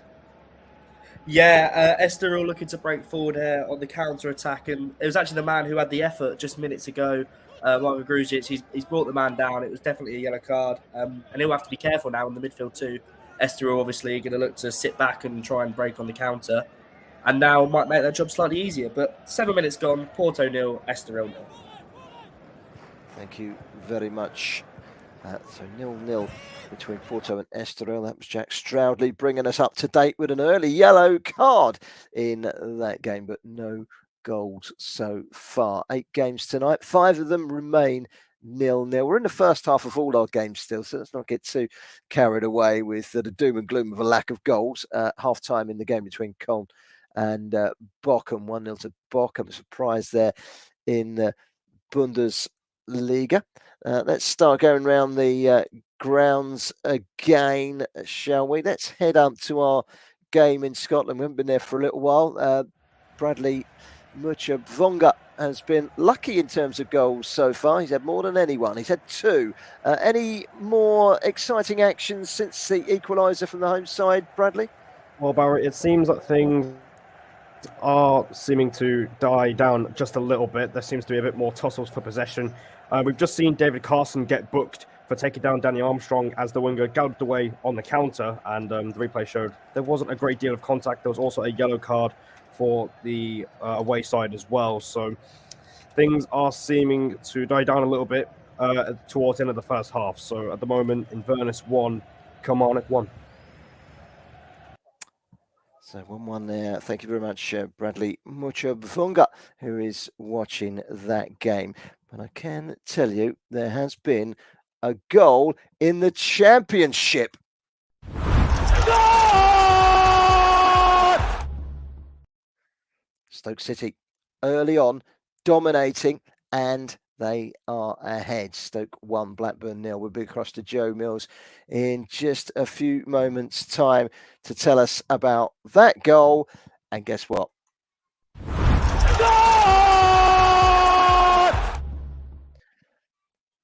Yeah, Estoril looking to break forward here on the counter-attack. And it was actually the man who had the effort just minutes ago, Marco Grujic. He's brought the man down. It was definitely a yellow card. And he'll have to be careful now in the midfield too. Estoril obviously going to look to sit back and try and break on the counter. And now might make that job slightly easier. But 7 minutes gone, Porto 0, Estoril 0. Thank you very much. So 0-0 between Porto and Estoril. That was Jack Stroudley bringing us up to date with an early yellow card in that game, but no goals so far. 8 games tonight. 5 of them remain 0-0. We're in the first half of all our games still, so let's not get too carried away with the doom and gloom of a lack of goals. Half time in the game between Köln and Bochum. 1-0 to Bochum. A surprise there in the Bundesliga. Bundesliga. Let's start going around the grounds again, shall we? Let's head up to our game in Scotland. We haven't been there for a little while. Bradley Mucha-Vonga has been lucky in terms of goals so far. He's had more than anyone. He's had 2. Any more exciting actions since the equaliser from the home side, Bradley? Well, Barry, it seems that things are seeming to die down just a little bit. There seems to be a bit more tussles for possession. We've just seen David Carson get booked for taking down Danny Armstrong as the winger galloped away on the counter, and the replay showed there wasn't a great deal of contact. There was also a yellow card for the away side as well. So things are seeming to die down a little bit towards the end of the first half. So at the moment, Inverness 1, Kilmarnock 1. So 1-1 there. Thank you very much, Bradley Mucha-Vonga, who is watching that game. But I can tell you there has been a goal in the Championship. Stoke City early on, dominating, and they are ahead. Stoke 1, Blackburn 0. We'll be across to Joe Mills in just a few moments' time to tell us about that goal. And guess what?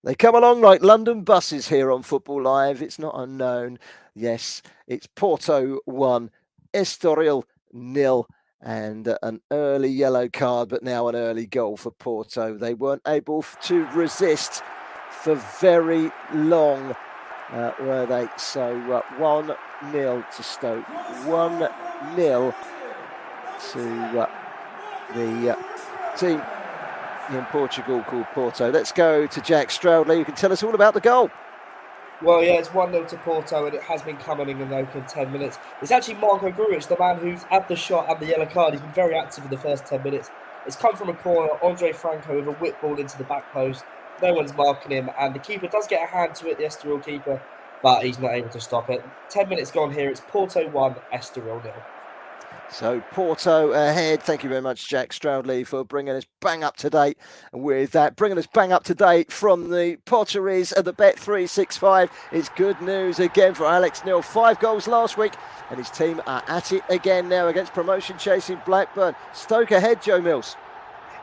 They come along like London buses here on Football Live. It's not unknown. Yes, it's Porto 1, Estoril 0. And an early yellow card, but now an early goal for Porto. They weren't able to resist for very long, were they? So 1-0 to Stoke, 1-0 to the team in Portugal called Porto. Let's go to Jack Stroudley, who can tell us all about the goal. Well, yeah, it's 1-0 to Porto, and it has been coming in the open 10 minutes. It's actually Marco Grujic, the man who's had the shot and the yellow card. He's been very active in the first 10 minutes. It's come from a corner, Andre Franco with a whip ball into the back post. No one's marking him, and the keeper does get a hand to it, the Estoril keeper, but he's not able to stop it. 10 minutes gone here. It's Porto 1, Estoril 0. So Porto ahead. Thank you very much, Jack Stroudley, for bringing us bang up to date with that. Bringing us bang up to date from the Potteries of the Bet365. It's good news again for Alex Neil. 5 goals last week, and his team are at it again now against promotion-chasing Blackburn. Stoke ahead, Joe Mills.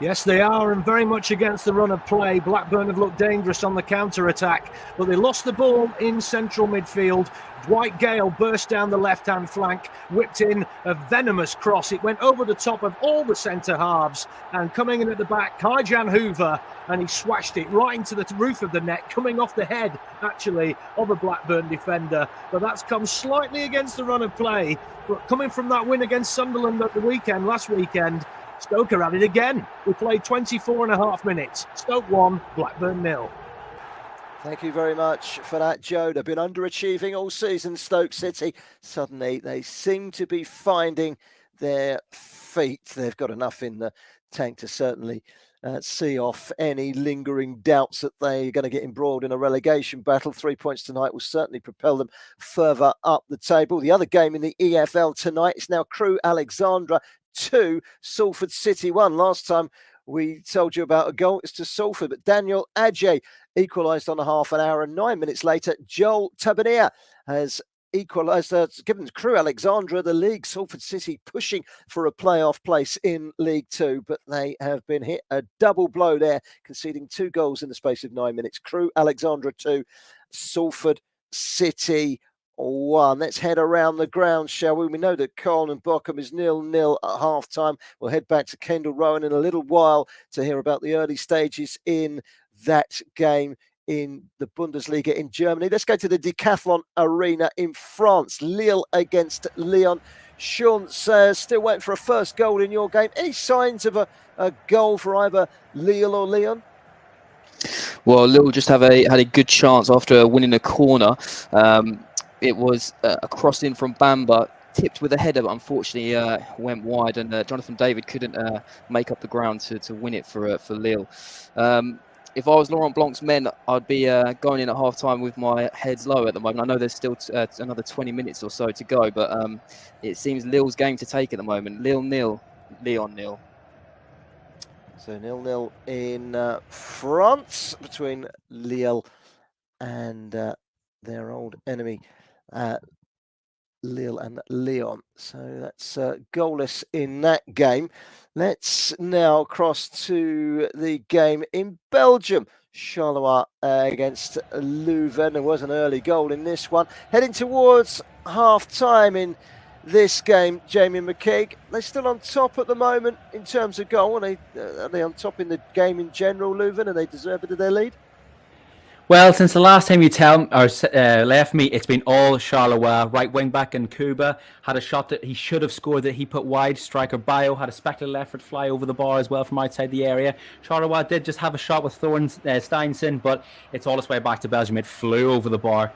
Yes, they are, and very much against the run of play. Blackburn have looked dangerous on the counter-attack, but they lost the ball in central midfield. Dwight Gale burst down the left-hand flank, whipped in a venomous cross. It went over the top of all the centre halves, and coming in at the back, Kai-Jan Hoover, and he swashed it right into the roof of the net, coming off the head, actually, of a Blackburn defender. But that's come slightly against the run of play. But coming from that win against Sunderland at the weekend, last weekend, Stoke are at it again. We played 24.5 minutes. Stoke 1, Blackburn 0. Thank you very much for that, Joe. They've been underachieving all season, Stoke City. Suddenly, they seem to be finding their feet. They've got enough in the tank to certainly see off any lingering doubts that they're going to get embroiled in a relegation battle. 3 points tonight will certainly propel them further up the table. The other game in the EFL tonight is now Crewe Alexandra 2, Salford City 1. Last time we told you about a goal, it's to Salford, but Daniel Adjei equalised on a half an hour, and 9 minutes later, Joel Tabernier has equalised, given Crewe Alexandra the league. Salford City pushing for a playoff place in League Two, but they have been hit a double blow there, conceding 2 goals in the space of 9 minutes. Crewe Alexandra 2, Salford City 1. Let's head around the ground, shall we? We know that Colne and Bochum is 0-0 at half-time. We'll head back to Kendall Rowan in a little while to hear about the early stages in that game in the Bundesliga in Germany. Let's go to the Decathlon Arena in France. Lille against Lyon. Sean, still waiting for a first goal in your game. Any signs of a goal for either Lille or Lyon? Well, Lille just had a good chance after winning a corner. It was a cross in from Bamba, tipped with a header, but unfortunately went wide, and Jonathan David couldn't make up the ground to win it for Lille. If I was Laurent Blanc's men, I'd be going in at half-time with my heads low at the moment. I know there's still another 20 minutes or so to go, but it seems Lille's game to take at the moment. Lille 0, Lyon 0. So 0-0 in France between Lille and their old enemy, Lille and Lyon. So that's goalless in that game. Let's now cross to the game in Belgium. Charleroi against Leuven. There was an early goal in this one. Heading towards half-time in this game, Jamie McKeag. They're still on top at the moment in terms of goal. Are they on top in the game in general, Leuven? Are they deserving of their lead? Well, since the last time you left me, it's been all Charleroi. Right wing back in Cuba had a shot that he should have scored that he put wide. Striker Bayo had a spectacular effort fly over the bar as well from outside the area. Charleroi did just have a shot with Steinson, but it's all its way back to Belgium. It flew over the bar.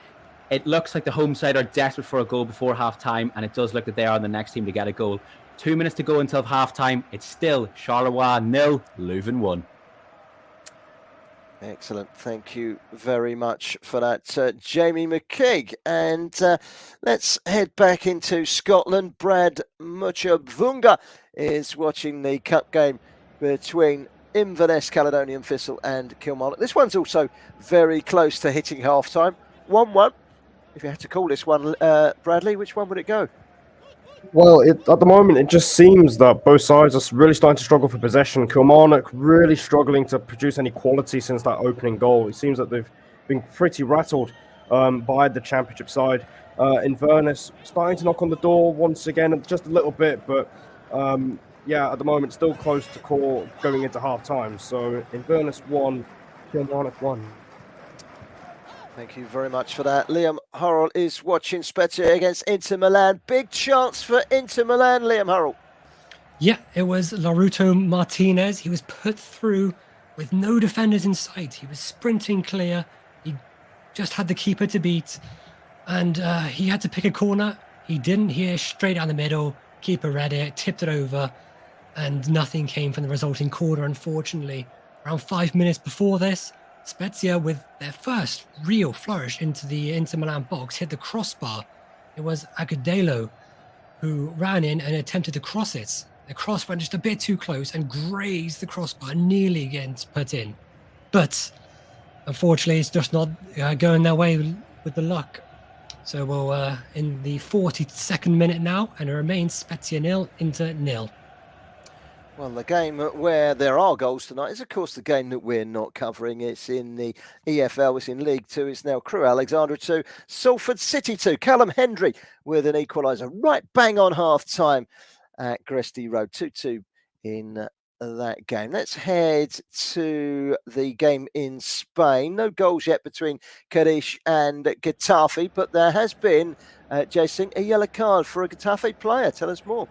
It looks like the home side are desperate for a goal before half-time, and it does look that they are the next team to get a goal. 2 minutes to go until half-time. It's still Charleroi 0, Leuven 1. Excellent. Thank you very much for that, Jamie McKeag. And let's head back into Scotland. Brad Muchabvunga is watching the cup game between Inverness, Caledonian Thistle and Kilmarnock. This one's also very close to hitting half-time. 1-1. If you had to call this one, Bradley, which one would it go? Well, at the moment, it just seems that both sides are really starting to struggle for possession. Kilmarnock really struggling to produce any quality since that opening goal. It seems that they've been pretty rattled by the championship side. Inverness starting to knock on the door once again, just a little bit, but yeah, at the moment, still close to call going into half-time. So Inverness 1, Kilmarnock 1. Thank you very much for that. Liam Hurrell is watching Spezia against Inter Milan. Big chance for Inter Milan, Liam Hurrell. Yeah, it was Laruto Martinez. He was put through with no defenders in sight. He was sprinting clear. He just had the keeper to beat. And he had to pick a corner. He didn't hear straight down the middle. Keeper read it, tipped it over. And nothing came from the resulting corner, unfortunately. Around 5 minutes before this, Spezia, with their first real flourish into the Inter Milan box, hit the crossbar. It was Agudelo who ran in and attempted to cross it. The cross went just a bit too close and grazed the crossbar, nearly getting put in. But unfortunately, it's just not going their way with the luck. So we're in the 42nd minute now, and it remains Spezia 0, Inter 0. Well, the game where there are goals tonight is, of course, the game that we're not covering. It's in the EFL, it's in League Two. It's now Crewe Alexandra 2, Salford City 2. Callum Hendry with an equaliser right bang on half-time at Gresty Road. 2-2 in that game. Let's head to the game in Spain. No goals yet between Cadiz and Getafe, but there has been, Jason, a yellow card for a Getafe player. Tell us more.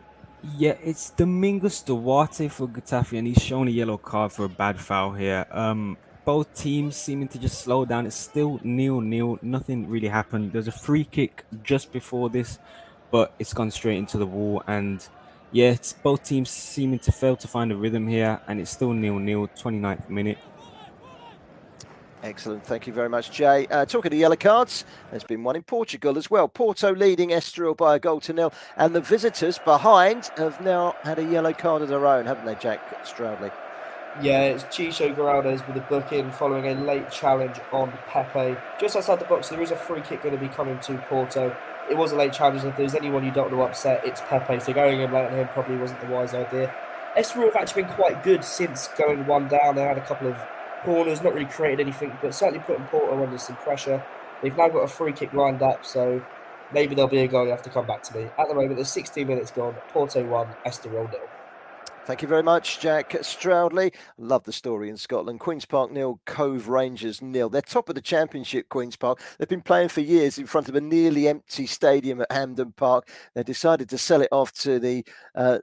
Yeah, it's Domingos Duarte for Getafe, and he's shown a yellow card for a bad foul here. Both teams seeming to just slow down. It's still 0-0. Nothing really happened. There's a free kick just before this, but it's gone straight into the wall. And yeah, it's both teams seeming to fail to find a rhythm here, and it's still 0-0, 29th minute. Excellent. Thank you very much, Jay. Talking to yellow cards, there's been one in Portugal as well. Porto leading Estoril by 1-0, and the visitors behind have now had a yellow card of their own, haven't they, Jack Stroudley? Yeah, it's Chicho Guerraldes with a booking following a late challenge on Pepe. Just outside the box, there is a free kick going to be coming to Porto. It was a late challenge. If there's anyone you don't want to upset, it's Pepe. So going in late on him probably wasn't the wise idea. Estoril have actually been quite good since going one down. They had a couple of corners, not really created anything, but certainly putting Porto under some pressure. They've now got a free kick lined up, so maybe there'll be a goal. You have to come back to me. At the moment, there's 16 minutes gone. Porto 1, Estoril 0. Thank you very much, Jack Stroudley. Love the story in Scotland. Queen's Park 0, Cove Rangers 0. They're top of the championship, Queen's Park. They've been playing for years in front of a nearly empty stadium at Hampden Park. They decided to sell it off to the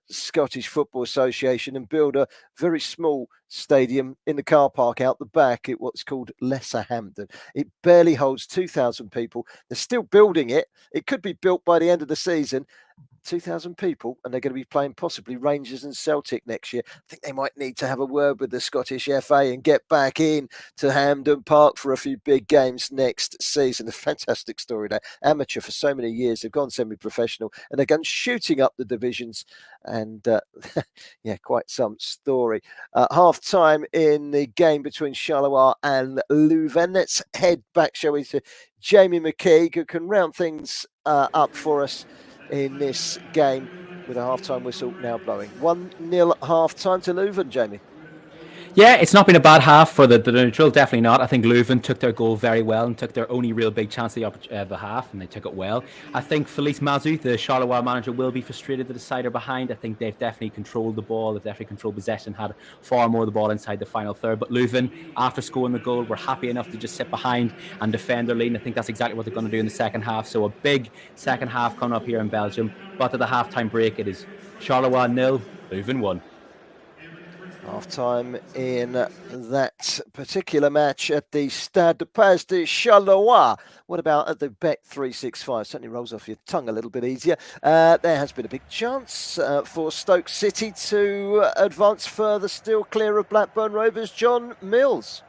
Scottish Football Association and build a very small stadium in the car park out the back at what's called Lesser Hampden. It barely holds 2,000 people. They're still building it. It could be built by the end of the season. 2,000 people, and they're going to be playing possibly Rangers and Celtic next year. I think they might need to have a word with the Scottish FA and get back in to Hampden Park for a few big games next season. A fantastic story there. Amateur for so many years, they've gone semi-professional, and they're going shooting up the divisions and yeah, quite some story. Half time in the game between Charleroi and Leuven. Let's head back, shall we, to Jamie McKeague, who can round things up for us in this game with a half-time whistle now blowing. 1-0 half-time to Leuven, Jamie. Yeah, it's not been a bad half for the neutral, definitely not. I think Leuven took their goal very well and took their only real big chance of the half, and they took it well. I think Felice Mazu, the Charleroi manager, will be frustrated that the side are behind. I think they've definitely controlled the ball, they've definitely controlled possession, had far more of the ball inside the final third. But Leuven, after scoring the goal, were happy enough to just sit behind and defend their lead. And I think that's exactly what they're going to do in the second half. So a big second half coming up here in Belgium. But at the halftime break, it is Charleroi 0, Leuven 1. Half-time in that particular match at the Stade de Paz de Charleroi. What about at the Bet365? Certainly rolls off your tongue a little bit easier. There has been a big chance for Stoke City to advance further, still clear of Blackburn Rovers. John Mills.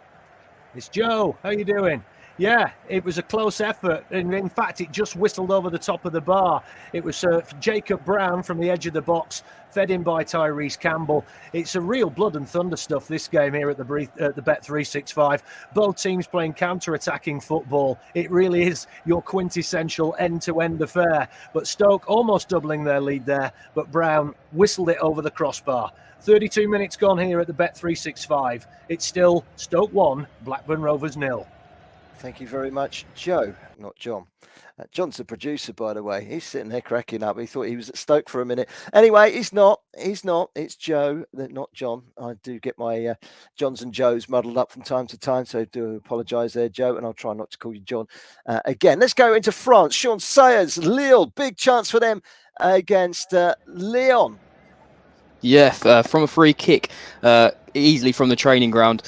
It's Joe. How you doing? Yeah, it was a close effort, and in fact, it just whistled over the top of the bar. It was Jacob Brown from the edge of the box, fed in by Tyrese Campbell. It's a real blood and thunder stuff, this game here at the Bet365. Both teams playing counter-attacking football. It really is your quintessential end-to-end affair. But Stoke almost doubling their lead there, but Brown whistled it over the crossbar. 32 minutes gone here at the Bet365. It's still Stoke 1, Blackburn Rovers 0. Thank you very much, Joe, not John. John's the producer, by the way. He's sitting there cracking up. He thought he was at Stoke for a minute. Anyway, he's not. It's Joe, not John. I do get my Johns and Joes muddled up from time to time, so do apologise there, Joe, and I'll try not to call you John again. Let's go into France. Sean Sayers, Lille, big chance for them against Lyon. Yeah, from a free kick, easily from the training ground.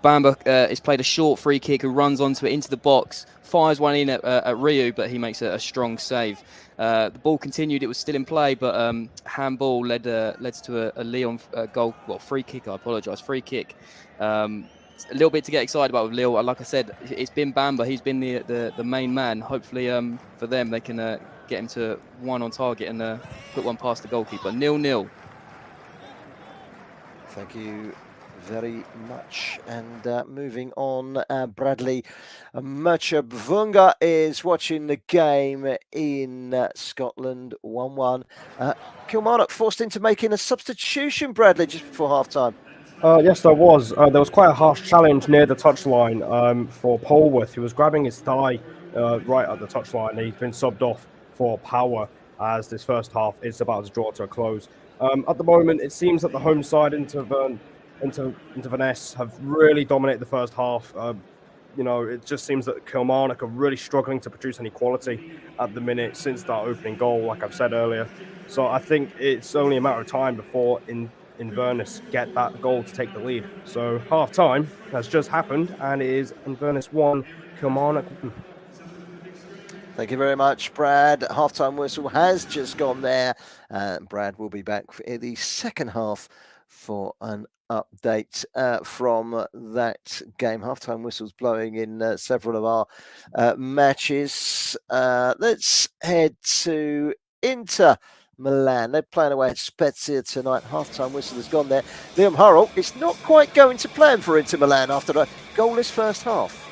Bamba has played a short free kick, who runs onto it into the box, fires one in at Ryu, but he makes a strong save. The ball continued; it was still in play, but handball led to a Lyon goal. Well, free kick. I apologise. Free kick. A little bit to get excited about with Lille. Like I said, it's been Bamba. He's been the main man. Hopefully, for them, they can get him to one on target and put one past the goalkeeper. 0-0. Thank you very much. And moving on, Bradley Murchabvunga is watching the game in Scotland. 1-1. Kilmarnock forced into making a substitution, Bradley, just before half-time. Yes, there was. There was quite a harsh challenge near the touchline for Polworth. He was grabbing his thigh right at the touchline. He's been subbed off for Power as this first half is about to draw to a close. At the moment, it seems that the home side into Inverness have really dominated the first half. It just seems that Kilmarnock are really struggling to produce any quality at the minute since that opening goal, like I've said earlier. So I think it's only a matter of time before Inverness get that goal to take the lead. So half-time has just happened, and it is Inverness 1, Kilmarnock 1. Thank you very much, Brad. Half-time whistle has just gone there. Brad will be back for the second half for an update from that game. Half-time whistles blowing in several of our matches. Let's head to Inter Milan. They're playing away at Spezia tonight. Half-time whistle has gone there. Liam Hurrell, it's not quite going to plan for Inter Milan after a goalless first half.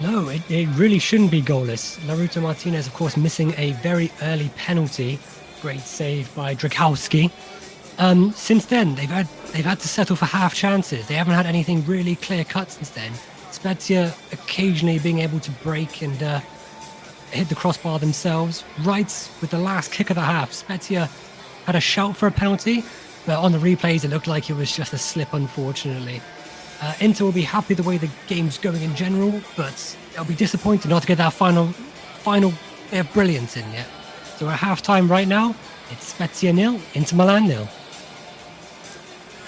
No, it really shouldn't be goalless. Laruto Martinez, of course, missing a very early penalty. Great save by Drakowski. Since then, they've had to settle for half chances. They haven't had anything really clear cut since then. Spezia occasionally being able to break and hit the crossbar themselves. Right with the last kick of the half, Spezia had a shout for a penalty, but on the replays, it looked like it was just a slip, unfortunately. Inter will be happy the way the game's going in general, but they'll be disappointed not to get that final bit of brilliance in yet. So at half-time right now, it's Spezia 0, Inter Milan 0.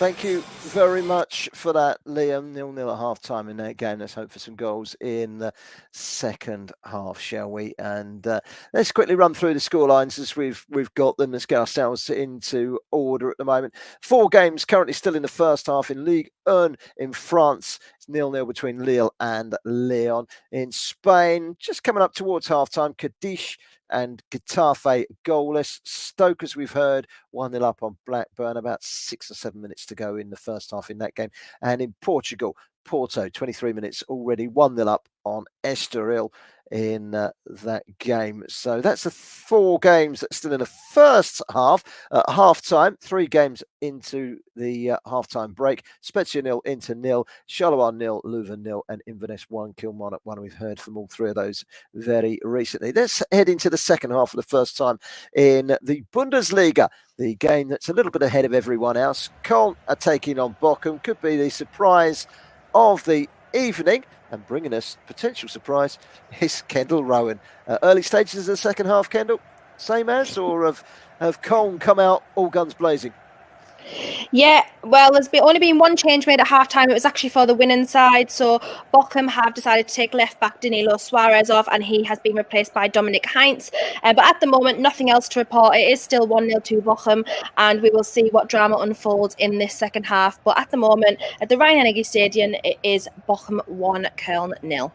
Thank you very much for that, Liam. 0-0 at half-time in that game. Let's hope for some goals in the second half, shall we? And let's quickly run through the scorelines as we've got them. Let's get ourselves into order at the moment. 4 games currently still in the first half in Ligue 1 in France. It's 0-0 between Lille and Lyon. In Spain, just coming up towards half-time, Cadiz and Getafe goalless. Stoke, as we've heard, 1-0 up on Blackburn, about 6 or 7 minutes to go in the first half in that game. And in Portugal, Porto, 23 minutes already, 1-0 up on Estoril in that game. So that's the 4 games that are still in the first half. At half-time, 3 games into the half-time break. Spezia 0, Inter 0, Charleroi 0, Leuven 0, and Inverness 1, Kilmarnock 1. We've heard from all 3 of those very recently. Let's head into the second half for the first time in the Bundesliga, the game that's a little bit ahead of everyone else. Köln are taking on Bochum. Could be the surprise of the evening, and bringing us potential surprise is Kendall Rowan. Early stages of the second half, Kendall, same as, or have Köln come out all guns blazing? Yeah, well, only been one change made at half-time. It was actually for the winning side. So Bochum have decided to take left-back Danilo Suarez off, and he has been replaced by Dominic Heinz. But at the moment, nothing else to report. It is still 1-0 to Bochum, and we will see what drama unfolds in this second half. But at the moment, at the Rhein-Energie Stadium, it is Bochum 1, Köln 0.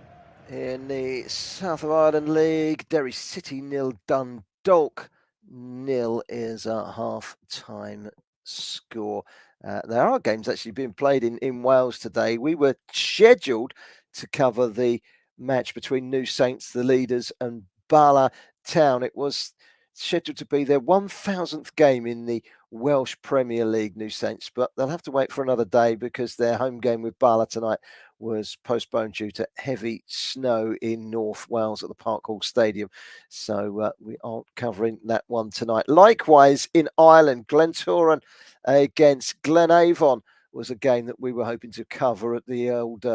In the South of Ireland League, Derry City 0, Dundalk 0 is a half-time score. There are games actually being played in Wales today. We were scheduled to cover the match between New Saints, the leaders, and Bala Town. It was scheduled to be their 1000th game in the Welsh Premier League, New Saints, but they'll have to wait for another day because their home game with Bala tonight was postponed due to heavy snow in North Wales at the Park Hall Stadium. So we aren't covering that one tonight. Likewise, in Ireland, Glentoran against Glenavon was a game that we were hoping to cover at the old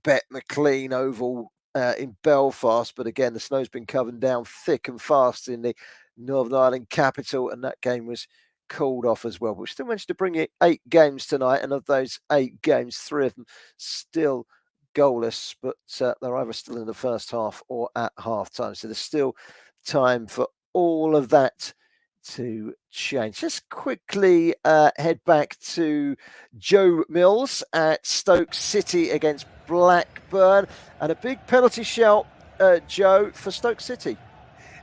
Bet McLean Oval in Belfast. But again, the snow's been coming down thick and fast in the Northern Ireland capital, and that game was called off as well. But we still managed to bring it 8 games tonight, and of those 8 games, 3 of them still goalless, but they're either still in the first half or at half time. So there's still time for all of that to change. Just quickly head back to Joe Mills at Stoke City against Blackburn, and a big penalty shout, Joe, for Stoke City.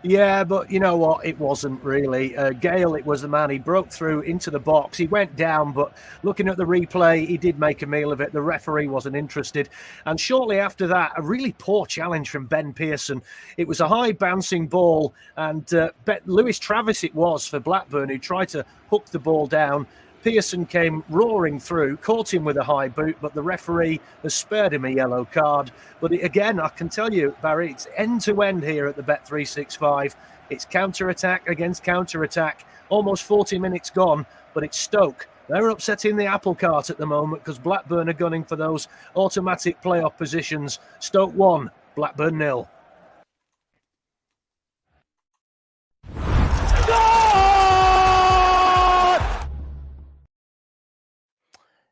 Yeah, but you know what? It wasn't really. Gale, it was the man. He broke through into the box. He went down, but looking at the replay, he did make a meal of it. The referee wasn't interested. And shortly after that, a really poor challenge from Ben Pearson. It was a high bouncing ball, and Lewis Travis it was for Blackburn, who tried to hook the ball down. Pearson came roaring through, caught him with a high boot, but the referee has spared him a yellow card. But again, I can tell you, Barry, it's end-to-end here at the Bet365. It's counter-attack against counter-attack. Almost 40 minutes gone, but it's Stoke. They're upsetting the apple cart at the moment because Blackburn are gunning for those automatic playoff positions. Stoke 1, Blackburn 0.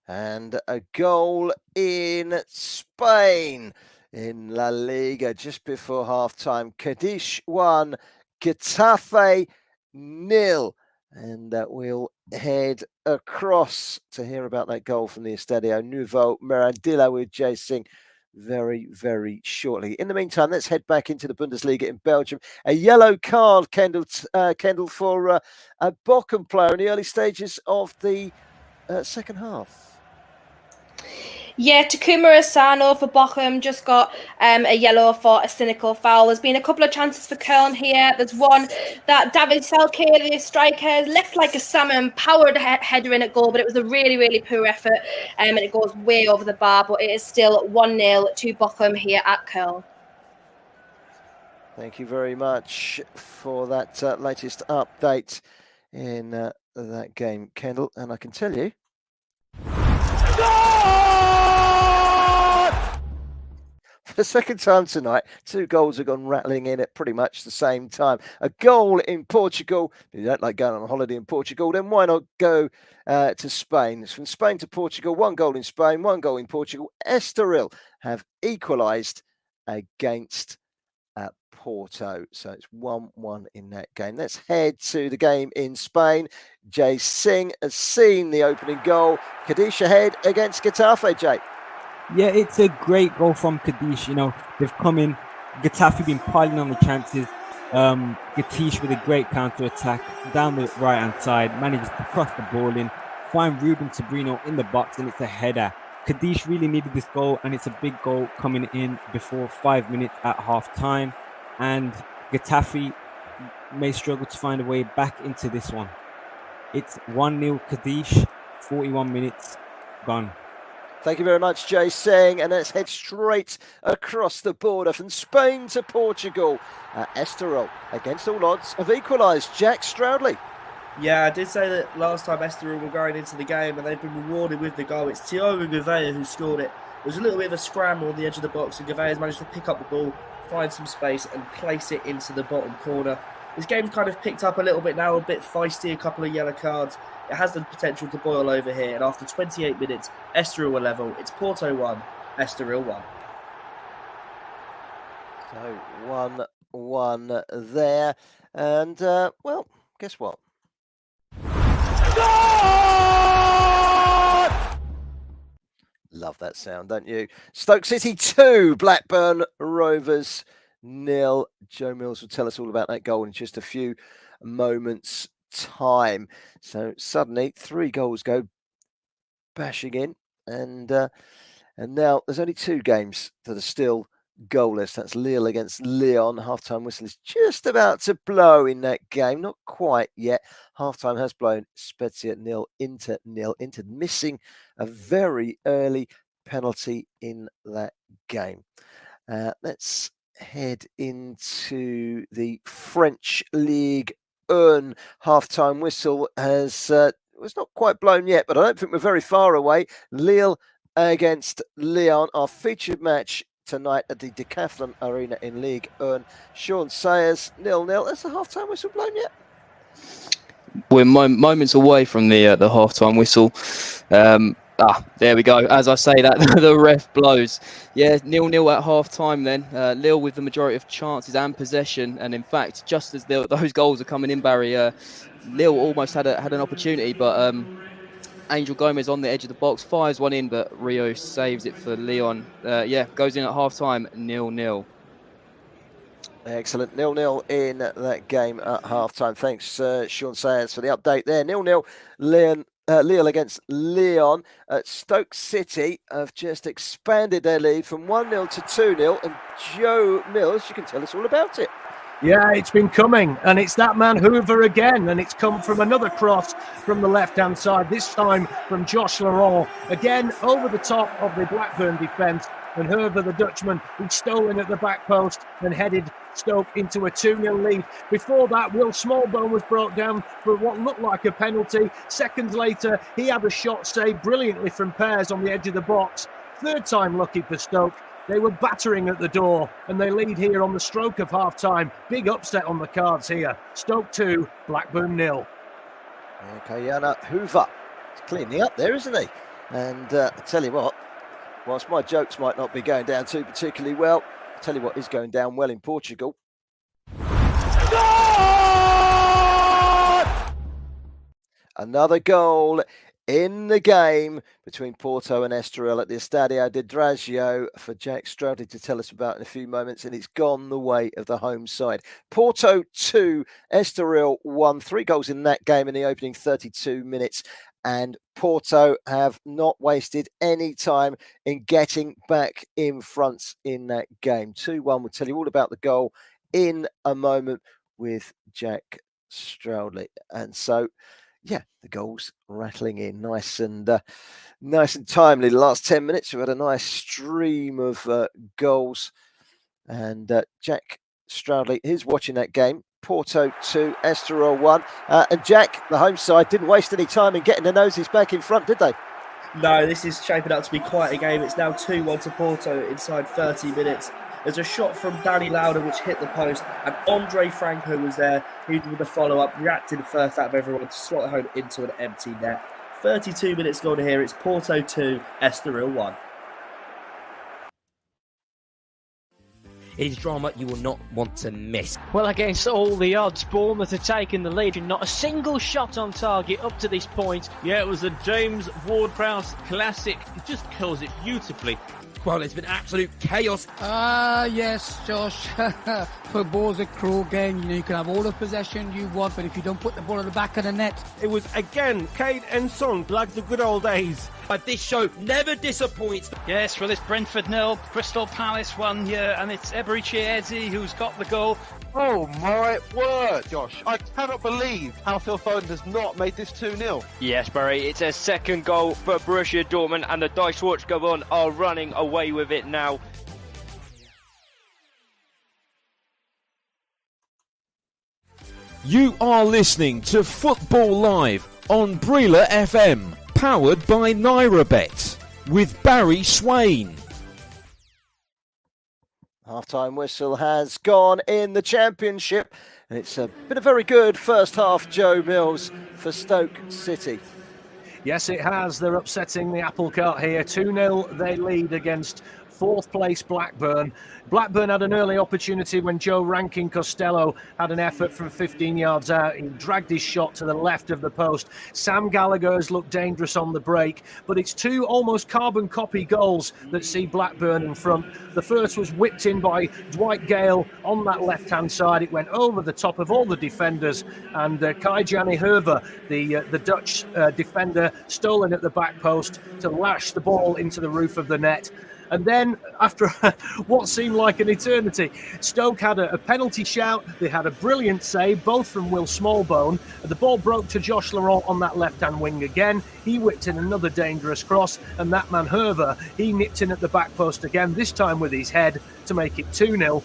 And a goal in Spain in La Liga just before half-time. Cadiz 1, Getafe 0. And we'll head across to hear about that goal from the Estadio Nuevo Mirandilla with Jay Singh very, very shortly. In the meantime, let's head back into the Bundesliga in Belgium. A yellow card, Kendall, for a Bochum player in the early stages of the second half. Yeah, Takuma Asano for Bochum just got a yellow for a cynical foul. There's been a couple of chances for Köln here. There's one that David Selke, the striker, left like a salmon, powered header in at goal, but it was a really, really poor effort, and it goes way over the bar, but it is still 1-0 to Bochum here at Köln. Thank you very much for that latest update in that game, Kendall. And I can tell you, for the second time tonight, 2 goals have gone rattling in at pretty much the same time. A goal in Portugal. If you don't like going on holiday in Portugal, then why not go to Spain? It's from Spain to Portugal. 1 goal in Spain, 1 goal in Portugal. Estoril have equalised against Porto. So it's 1-1 in that game. Let's head to the game in Spain. Jay Singh has seen the opening goal. Cadiz ahead against Getafe, Jay. Yeah, it's a great goal from Cadiz. You know, they've come in, Getafe been piling on the chances. Gatish with a great counter attack down the right hand side, manages to cross the ball in, find Ruben Sabrino in the box, and it's a header. Kadish really needed this goal, and it's a big goal coming in before 5 minutes at half time. And Getafe may struggle to find a way back into this one. It's 1-0 Kadish, 41 minutes gone. Thank you very much, Jay Singh. And let's head straight across the border from Spain to Portugal. Estoril, against all odds, have equalised. Jack Stroudley. Yeah, I did say that last time Estoril were going into the game, and they've been rewarded with the goal. It's Thiago Gouveia who scored it. There was a little bit of a scramble on the edge of the box, and Gouveia has managed to pick up the ball, find some space, and place it into the bottom corner. This game's kind of picked up a little bit now, a bit feisty, a couple of yellow cards. It has the potential to boil over here, and after 28 minutes, Estoril are level. It's Porto 1, Estoril 1. So 1-1 there. And, well, guess what? Love that sound, don't you? Stoke City 2, Blackburn Rovers 0. Joe Mills will tell us all about that goal in just a few moments' time. So suddenly 3 goals go bashing in, and now there's only 2 games that are still goalless. That's Lille against Lyon. Half-time whistle is just about to blow in that game. Not quite yet. Half-time has blown. Spezia 0, Inter 0. Inter missing a very early penalty in that game. Let's head into the French League 1. Half-time whistle has was not quite blown yet, but I don't think we're very far away. Lille against Lyon, our featured match tonight at the Decathlon Arena in League 1. Sean Sayers, 0-0. Has the half-time whistle blown yet? We're moments away from the half-time whistle. There we go. As I say that, the ref blows. Yeah, 0-0 at half-time then. Lille with the majority of chances and possession. And in fact, just as those goals are coming in, Barry, Lille almost had an opportunity, but Angel Gomez on the edge of the box fires one in, but Rio saves it for Lyon. Goes in at half-time, 0-0. Excellent. 0-0 in that game at half-time. Thanks, Sean Sayers, for the update there. 0-0 Lille against Lyon. Stoke City have just expanded their lead from 1-0 to 2-0. And Joe Mills, you can tell us all about it. Yeah, it's been coming, and it's that man Hoover again, and it's come from another cross from the left-hand side, this time from Josh Laurent. Again, over the top of the Blackburn defence, and Hoover, the Dutchman, he'd stolen at the back post and headed Stoke into a 2-0 lead. Before that, Will Smallbone was brought down for what looked like a penalty. Seconds later, he had a shot saved brilliantly from Pears on the edge of the box. Third time lucky for Stoke. They were battering at the door, and they lead here on the stroke of half-time. Big upset on the cards here. Stoke 2, Blackburn 0. Okay, Yana Hoover. He's cleaning up there, isn't he? And I tell you what, whilst my jokes might not be going down too particularly well, I tell you what is going down well in Portugal. Another goal in the game between Porto and Estoril at the Estadio de Dragao for Jack Stroudley to tell us about in a few moments, and it's gone the way of the home side. Porto 2, Estoril 1. 3 goals in that game in the opening 32 minutes, and Porto have not wasted any time in getting back in front in that game. 2-1. We'll tell you all about the goal in a moment with Jack Stroudley. And so, yeah, the goals rattling in nice and timely. The last 10 minutes, we've had a nice stream of goals. And Jack Stroudley is watching that game. Porto 2, Estoril 1. And Jack, the home side, didn't waste any time in getting the noses back in front, did they? No, this is shaping up to be quite a game. It's now 2-1 to Porto inside 30 minutes. There's a shot from Danny Lauder which hit the post, and Andre Franco was there. He did the follow-up, reacted first out of everyone to slot it home into an empty net. 32 minutes gone here. It's Porto 2, Estoril 1. It is drama you will not want to miss. Well, against all the odds, Bournemouth have taken the lead and not a single shot on target up to this point. Yeah, it was a James Ward-Prowse classic. He just kills it beautifully. Well, it's been absolute chaos. Yes, Josh. Football's a cruel game. You know, you can have all the possession you want, but if you don't put the ball at the back of the net. It was again Kane and Son, like the good old days. But this show never disappoints. Yes, well, it's Brentford 0, Crystal Palace 1 here, and it's Eberechi Eze who's got the goal. Oh my word, Josh. I cannot believe how Phil Foden has not made this 2-0. Yes, Barry, it's a second goal for Borussia Dortmund, and the Dice Watch go on are running away with it now. You are listening to Football Live on Breela FM, powered by NairaBet, with Barry Swain. Half-time whistle has gone in the Championship, and it's been a very good first half, Joe Mills, for Stoke City. Yes, it has. They're upsetting the apple cart here. 2-0 they lead against fourth place Blackburn. Blackburn had an early opportunity when Joe Rankin Costello had an effort from 15 yards out. He dragged his shot to the left of the post. Sam Gallagher's looked dangerous on the break, but it's two almost carbon copy goals that see Blackburn in front. The first was whipped in by Dwight Gale on that left-hand side. It went over the top of all the defenders, and Kai-Jani Herver, the Dutch defender, stolen at the back post to lash the ball into the roof of the net. And then, after what seemed like an eternity, Stoke had a penalty shout. They had a brilliant save, both from Will Smallbone. The ball broke to Josh Laurent on that left-hand wing again. He whipped in another dangerous cross, and that man Herver, he nipped in at the back post again, this time with his head, to make it 2-0.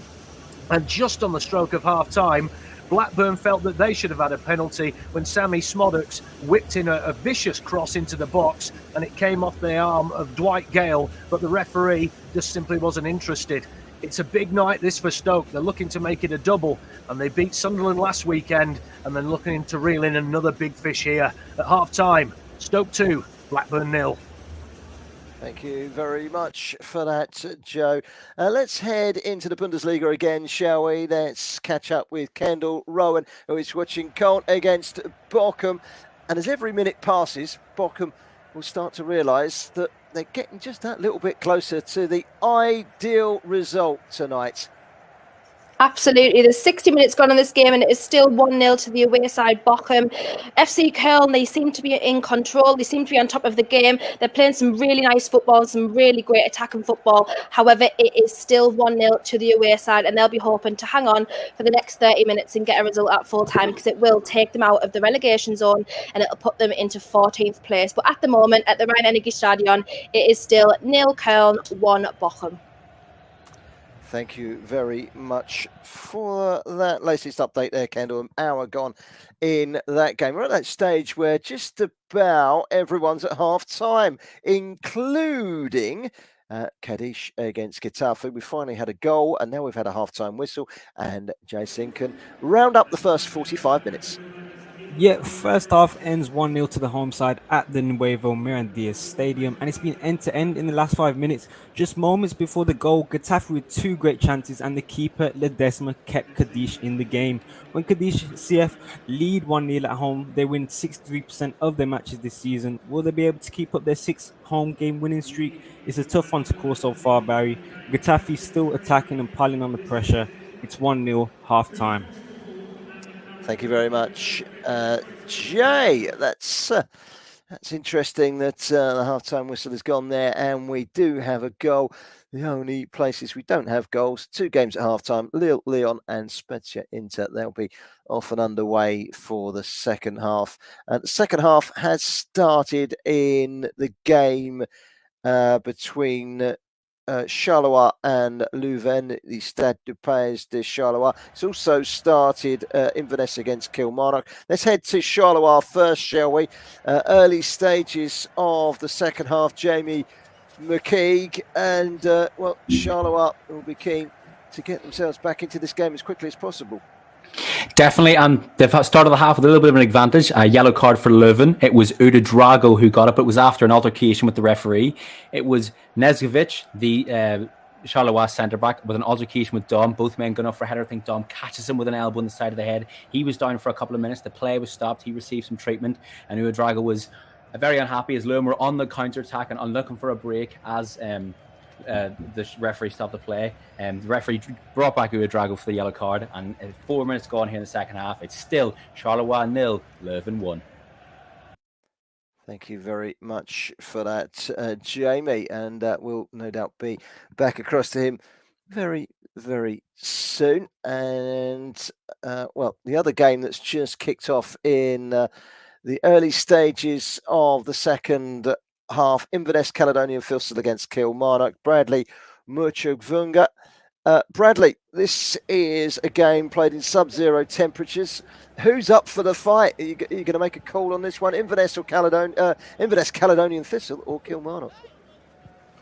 And just on the stroke of half-time, Blackburn felt that they should have had a penalty when Sammy Smodux whipped in a vicious cross into the box, and it came off the arm of Dwight Gale, but the referee just simply wasn't interested. It's a big night this for Stoke. They're looking to make it a double, and they beat Sunderland last weekend, and then looking to reel in another big fish here. At half-time, Stoke 2, Blackburn 0. Thank you very much for that, Joe. Let's head into the Bundesliga again, shall we? Let's catch up with Kendall Rowan, who is watching Köln against Bochum. And as every minute passes, Bochum will start to realise that they're getting just that little bit closer to the ideal result tonight. Absolutely. There's 60 minutes gone in this game, and it is still 1-0 to the away side, Bochum. FC Köln, they seem to be in control. They seem to be on top of the game. They're playing some really nice football, some really great attacking football. However, it is still 1-0 to the away side, and they'll be hoping to hang on for the next 30 minutes and get a result at full time, because it will take them out of the relegation zone and it'll put them into 14th place. But at the moment, at the Rhein-Energiestadion, it is still 0 Köln, 1 Bochum. Thank you very much for that latest update there, Kendall. An hour gone in that game. We're at that stage where just about everyone's at half-time, including Cadiz against Getafe. We finally had a goal, and now we've had a half-time whistle, and Jason can round up the first 45 minutes. Yeah, first half ends 1-0 to the home side at the Nuevo Mirandilla Stadium, and it's been end-to-end in the last 5 minutes. Just moments before the goal, Getafe with two great chances, and the keeper Ledesma kept Cadiz in the game. When Cadiz CF lead 1-0 at home, they win 63% of their matches this season. Will they be able to keep up their 6 home game winning streak? It's a tough one to call so far, Barry. Getafe still attacking and piling on the pressure. It's 1-0 half-time. Thank you very much, Jay. That's interesting that the half-time whistle has gone there, and we do have a goal. The only places we don't have goals, 2 games at half-time, Lille, Lyon and Spezia Inter. They'll be off and underway for the second half. The second half has started in the game between Charleroi and Leuven, the Stade du Pays de Charleroi. It's also started Inverness against Kilmarnock. Let's head to Charleroi first, shall we? Early stages of the second half, Jamie McKeague, and Charleroi will be keen to get themselves back into this game as quickly as possible. Definitely, and they've started the half with a little bit of an advantage. A yellow card for Leuven. It was Uda Drago who got it, but it was after an altercation with the referee. It was Nezgovic, the Charleroi centre-back, with an altercation with Dom. Both men going up for a header. I think Dom catches him with an elbow on the side of the head. He was down for a couple of minutes. The play was stopped. He received some treatment, and Uda Drago was very unhappy as Leuven were on the counter-attack and looking for a break as the referee stopped the play. The referee brought back Uedrago for the yellow card, and 4 minutes gone here in the second half. It's still Charleroi 0, Leuven 1. Thank you very much for that, Jamie, and we'll no doubt be back across to him very, very soon. And well, the other game that's just kicked off in the early stages of the second half, Inverness Caledonian Thistle against Kilmarnock. Bradley Murchugvunga. Bradley, this is a game played in sub-zero temperatures. Who's up for the fight? Are you going to make a call on this one? Inverness or Inverness Caledonian Thistle or Kilmarnock?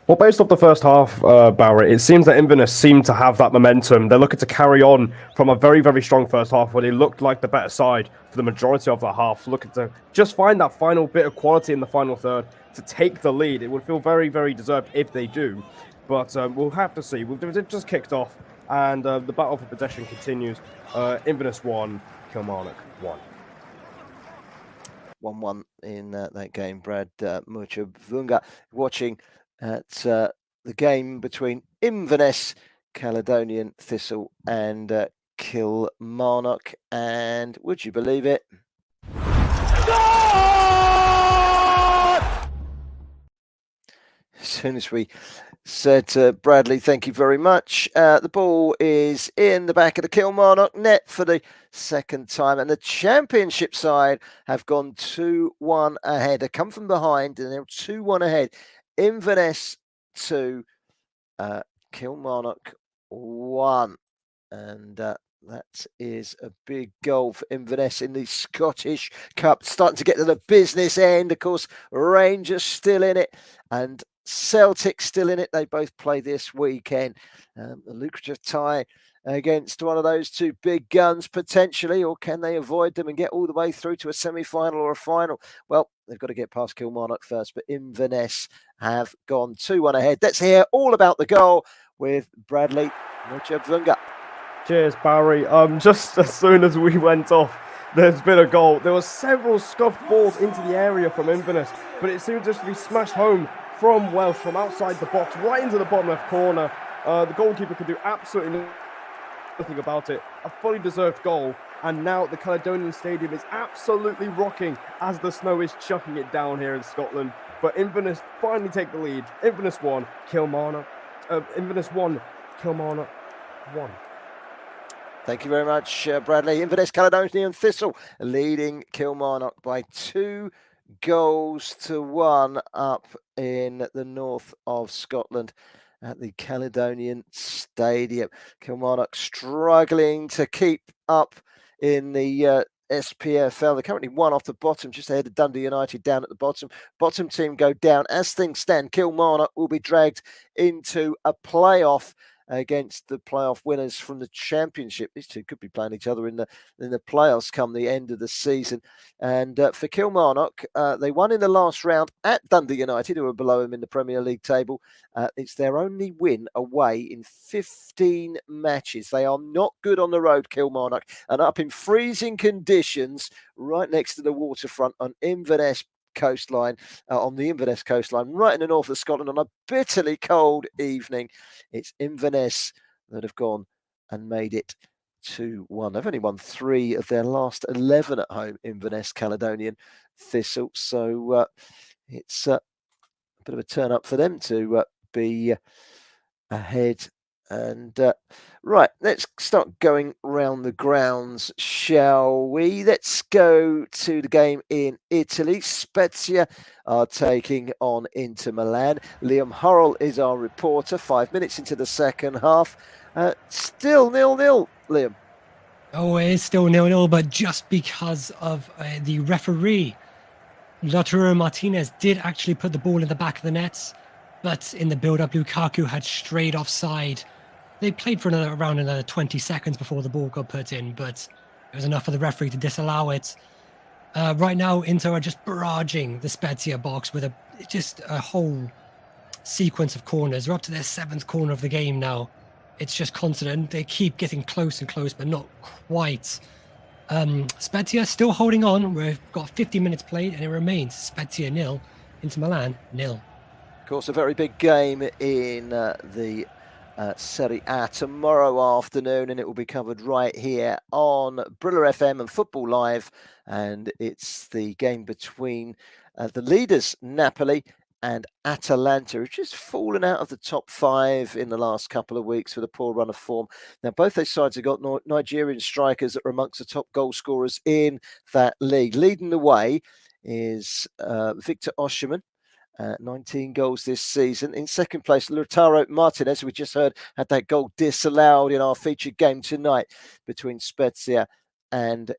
Well, based off the first half, Barry, it seems that Inverness seem to have that momentum. They're looking to carry on from a very, very strong first half where they looked like the better side for the majority of the half, looking to just find that final bit of quality in the final third to take the lead. It would feel very, very deserved if they do, but we'll have to see. We've just kicked off, and the battle for possession continues. Inverness 1, Kilmarnock 1. 1-1 in that game. Brad Murchugvunga watching at the game between Inverness Caledonian Thistle and Kilmarnock, and would you believe it? As soon as we said to Bradley, thank you very much, the ball is in the back of the Kilmarnock net for the second time, and the championship side have gone 2-1 ahead. They come from behind and they're 2-1 ahead. Inverness 2, Kilmarnock 1, and that is a big goal for Inverness in the Scottish Cup. Starting to get to the business end. Of course, Rangers still in it and Celtic still in it. They both play this weekend. A lucrative tie against one of those two big guns potentially, or can they avoid them and get all the way through to a semi-final or a final? Well, they've got to get past Kilmarnock first, but Inverness have gone 2-1 ahead. Let's hear all about the goal with Bradley Murchugvunga. Cheers, Barry. Just as soon as we went off, there's been a goal. There were several scuffed balls into the area from Inverness, but it seemed just to be smashed home from Welsh, from outside the box, right into the bottom left corner. The goalkeeper could do absolutely nothing about it. A fully deserved goal, and now the Caledonian Stadium is absolutely rocking as the snow is chucking it down here in Scotland. But Inverness finally take the lead. Inverness 1, Kilmarnock. Inverness 1, Kilmarnock 1. Thank you very much, Bradley. Inverness Caledonian Thistle leading Kilmarnock by 2-1 up in the north of Scotland at the Caledonian Stadium. Kilmarnock struggling to keep up in the SPFL. They're currently 1 off the bottom, just ahead of Dundee United down at the bottom. Bottom team go down. As things stand, Kilmarnock will be dragged into a playoff against the playoff winners from the Championship. These two could be playing each other in the playoffs come the end of the season. And for Kilmarnock, they won in the last round at Dundee United, who are below them in the Premier League table. It's their only win away in 15 matches. They are not good on the road, Kilmarnock, and up in freezing conditions right next to the waterfront on Inverness coastline, on the Inverness coastline, right in the north of Scotland on a bitterly cold evening. It's Inverness that have gone and made it 2-1. They've only won 3 of their last 11 at home, Inverness Caledonian Thistle. So it's a bit of a turn up for them to be ahead. And right, let's start going round the grounds, shall we? Let's go to the game in Italy. Spezia are taking on Inter Milan. Liam Hurrell is our reporter. 5 minutes into the second half. Still 0-0, Liam. Oh, it is still 0-0, but just because of the referee. Lautaro Martinez did actually put the ball in the back of the nets, but in the build-up, Lukaku had strayed offside. They played for around another 20 seconds before the ball got put in, but it was enough for the referee to disallow it. Right now, Inter are just barraging the Spezia box with just a whole sequence of corners. They're up to their 7th corner of the game now. It's just constant. They keep getting close and close, but not quite. Spezia still holding on. We've got 50 minutes played, and it remains Spezia 0, Inter Milan 0. Of course, a very big game in the Serie A tomorrow afternoon, and it will be covered right here on Brilla FM and Football Live. And it's the game between the leaders, Napoli, and Atalanta, who've just fallen out of the top 5 in the last couple of weeks with a poor run of form. Now, both those sides have got Nigerian strikers that are amongst the top goal scorers in that league. Leading the way is Victor Osimhen. 19 goals this season. In second place, Lautaro Martinez, we just heard, had that goal disallowed in our featured game tonight between Spezia and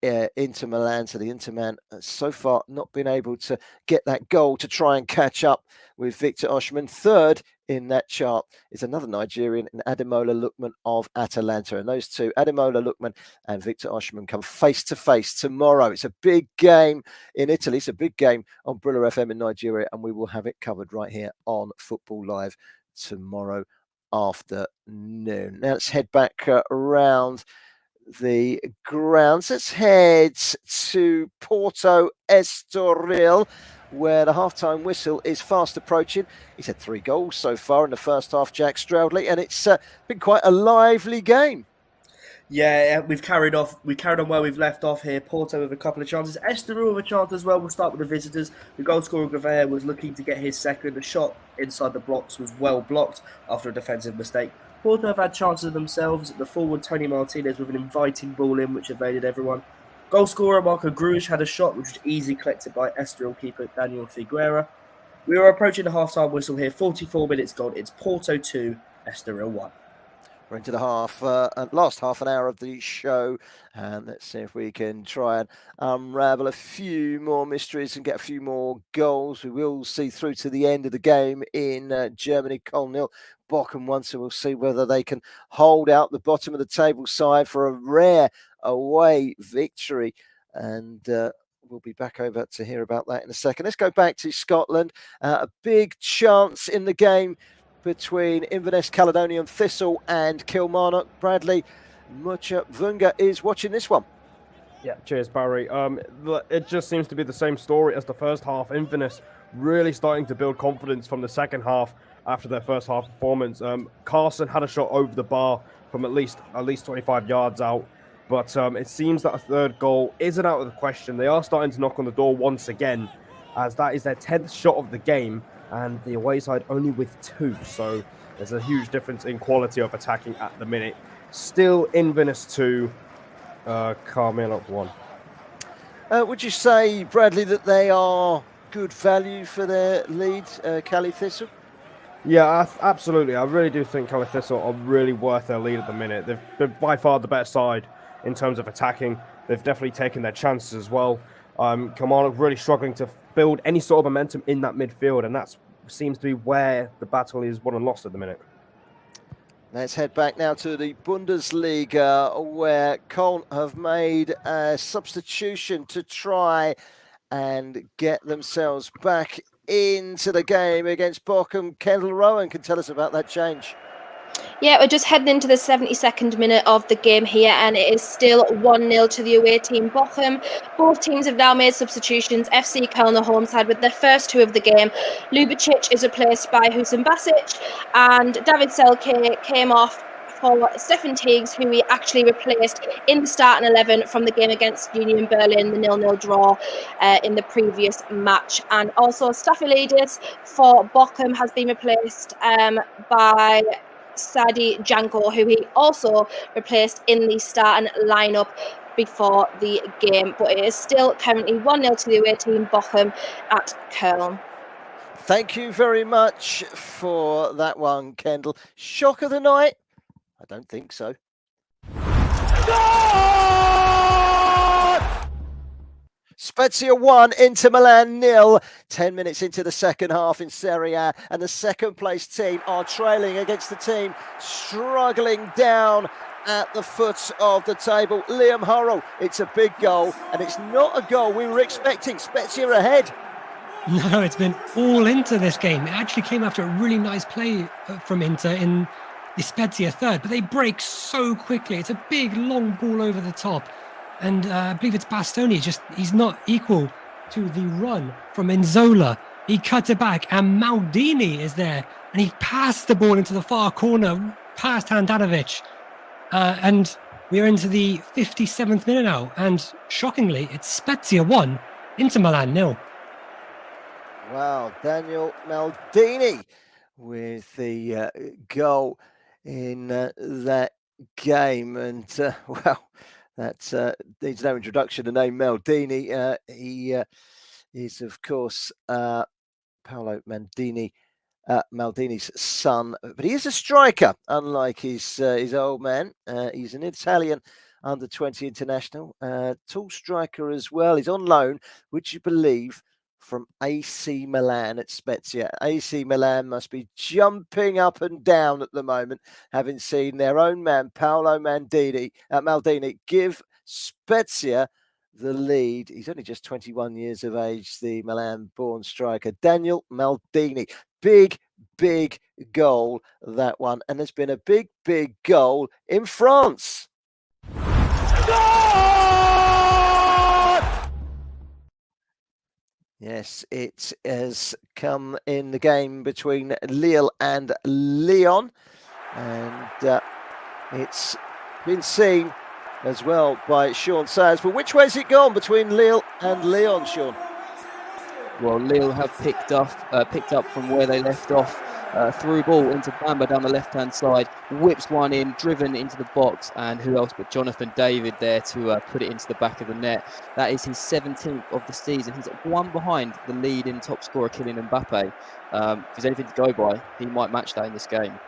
Inter Milan. So the Inter man so far not been able to get that goal to try and catch up with Victor Osimhen. Third in that chart is another Nigerian, Ademola Lookman of Atalanta. And those two, Ademola Lookman and Victor Osimhen, come face to face tomorrow. It's a big game in Italy. It's a big game on Brilla FM in Nigeria, and we will have it covered right here on Football Live tomorrow afternoon. Now let's head back around the grounds. Let's head to Porto Estoril, where the half-time whistle is fast approaching. He's had 3 goals so far in the first half, Jack Stroudley, and it's been quite a lively game. Yeah, we've carried on where we've left off here. Porto with a couple of chances. Estoril with a chance as well. We'll start with the visitors. The goal scorer, Gravea, was looking to get his second. The shot inside the blocks was well blocked after a defensive mistake. Porto have had chances themselves. The forward, Tony Martinez, with an inviting ball in, which evaded everyone. Goal scorer, Marco Grujic, had a shot which was easily collected by Estoril keeper Daniel Figueira. We are approaching the half-time whistle here. 44 minutes gone. It's Porto 2, Estoril 1. We're into the last half an hour of the show, and let's see if we can try and unravel a few more mysteries and get a few more goals. We will see through to the end of the game in Germany. Köln 0, Bochum 1, so we'll see whether they can hold out the bottom of the table side for a rare away victory, and we'll be back over to hear about that in a second. Let's go back to Scotland. A big chance in the game between Inverness Caledonian Thistle and Kilmarnock. Bradley Mucha Vunga is watching this one. Yeah, cheers, Barry. It just seems to be the same story as the first half. Inverness really starting to build confidence from the second half after their first half performance. Carson had a shot over the bar from at least 25 yards out, but it seems that a third goal isn't out of the question. They are starting to knock on the door once again, as that is their 10th shot of the game, and the away side only with 2. So there's a huge difference in quality of attacking at the minute. Still Inverness 2, Kilmarnock 1. Would you say, Bradley, that they are good value for their lead, Cali Thistle? Yeah, absolutely. I really do think Cali Thistle are really worth their lead at the minute. They've been by far the better side in terms of attacking. They've definitely taken their chances as well. Kilmarnock really struggling to build any sort of momentum in that midfield, and that seems to be where the battle is won and lost at the minute. Let's head back now to the Bundesliga, where Köln have made a substitution to try and get themselves back into the game against Bochum. Kendall Rowan can tell us about that change. Yeah, we're just heading into the 72nd minute of the game here, and it is still 1-0 to the away team, Bochum. Both teams have now made substitutions. FC Köln, the home side, with their first 2 of the game. Lubicic is replaced by Hussein Basic, and David Selke came off for Stefan Teagues, who he actually replaced in the starting 11 from the game against Union Berlin, the 0-0 draw in the previous match. And also Staphylidis for Bochum has been replaced by Sadi Janko, who he also replaced in the starting lineup before the game. But it is still currently 1-0 to the away team, Bochum, at Köln. Thank you very much for that one, Kendall. Shock of the night? I don't think so. Spezia 1, Inter Milan 0. 10 minutes into the second half in Serie A, and the second place team are trailing against the team struggling down at the foot of the table. Liam Hurrell, it's a big goal, and it's not a goal we were expecting. Spezia ahead. No, it's been all Inter this game. It actually came after a really nice play from Inter in the Spezia third, but they break so quickly. It's a big, long ball over the top. And I believe it's Bastoni. He's not equal to the run from Nzola. He cut it back, and Maldini is there, and he passed the ball into the far corner, past Handanovic. And we're into the 57th minute now, and shockingly, it's Spezia 1, Inter Milan 0. Wow, Daniel Maldini with the goal in that game. And, well, that needs no introduction, the name Maldini. He is, of course, Paolo Maldini's son, but he is a striker, unlike his old man. He's an Italian under-20 international, tall striker as well. He's on loan, would you believe, from AC Milan at Spezia. AC Milan must be jumping up and down at the moment, having seen their own man, Paolo Maldini, give Spezia the lead. He's only just 21 years of age, the Milan-born striker, Daniel Maldini. Big goal, that one. And there's been a big goal in France. Yes, it has come in the game between Lille and Lyon. And it's been seen as well by Sean Sayers. But which way has it gone between Lille and Lyon, Sean? Well, Lille have picked up from where they left off. Through ball into Bamba down the left-hand side, whips one in, driven into the box, and who else but Jonathan David there to put it into the back of the net. That is his 17th of the season. He's one behind the leading top scorer, Kylian Mbappe. If there's anything to go by, he might match that in this game.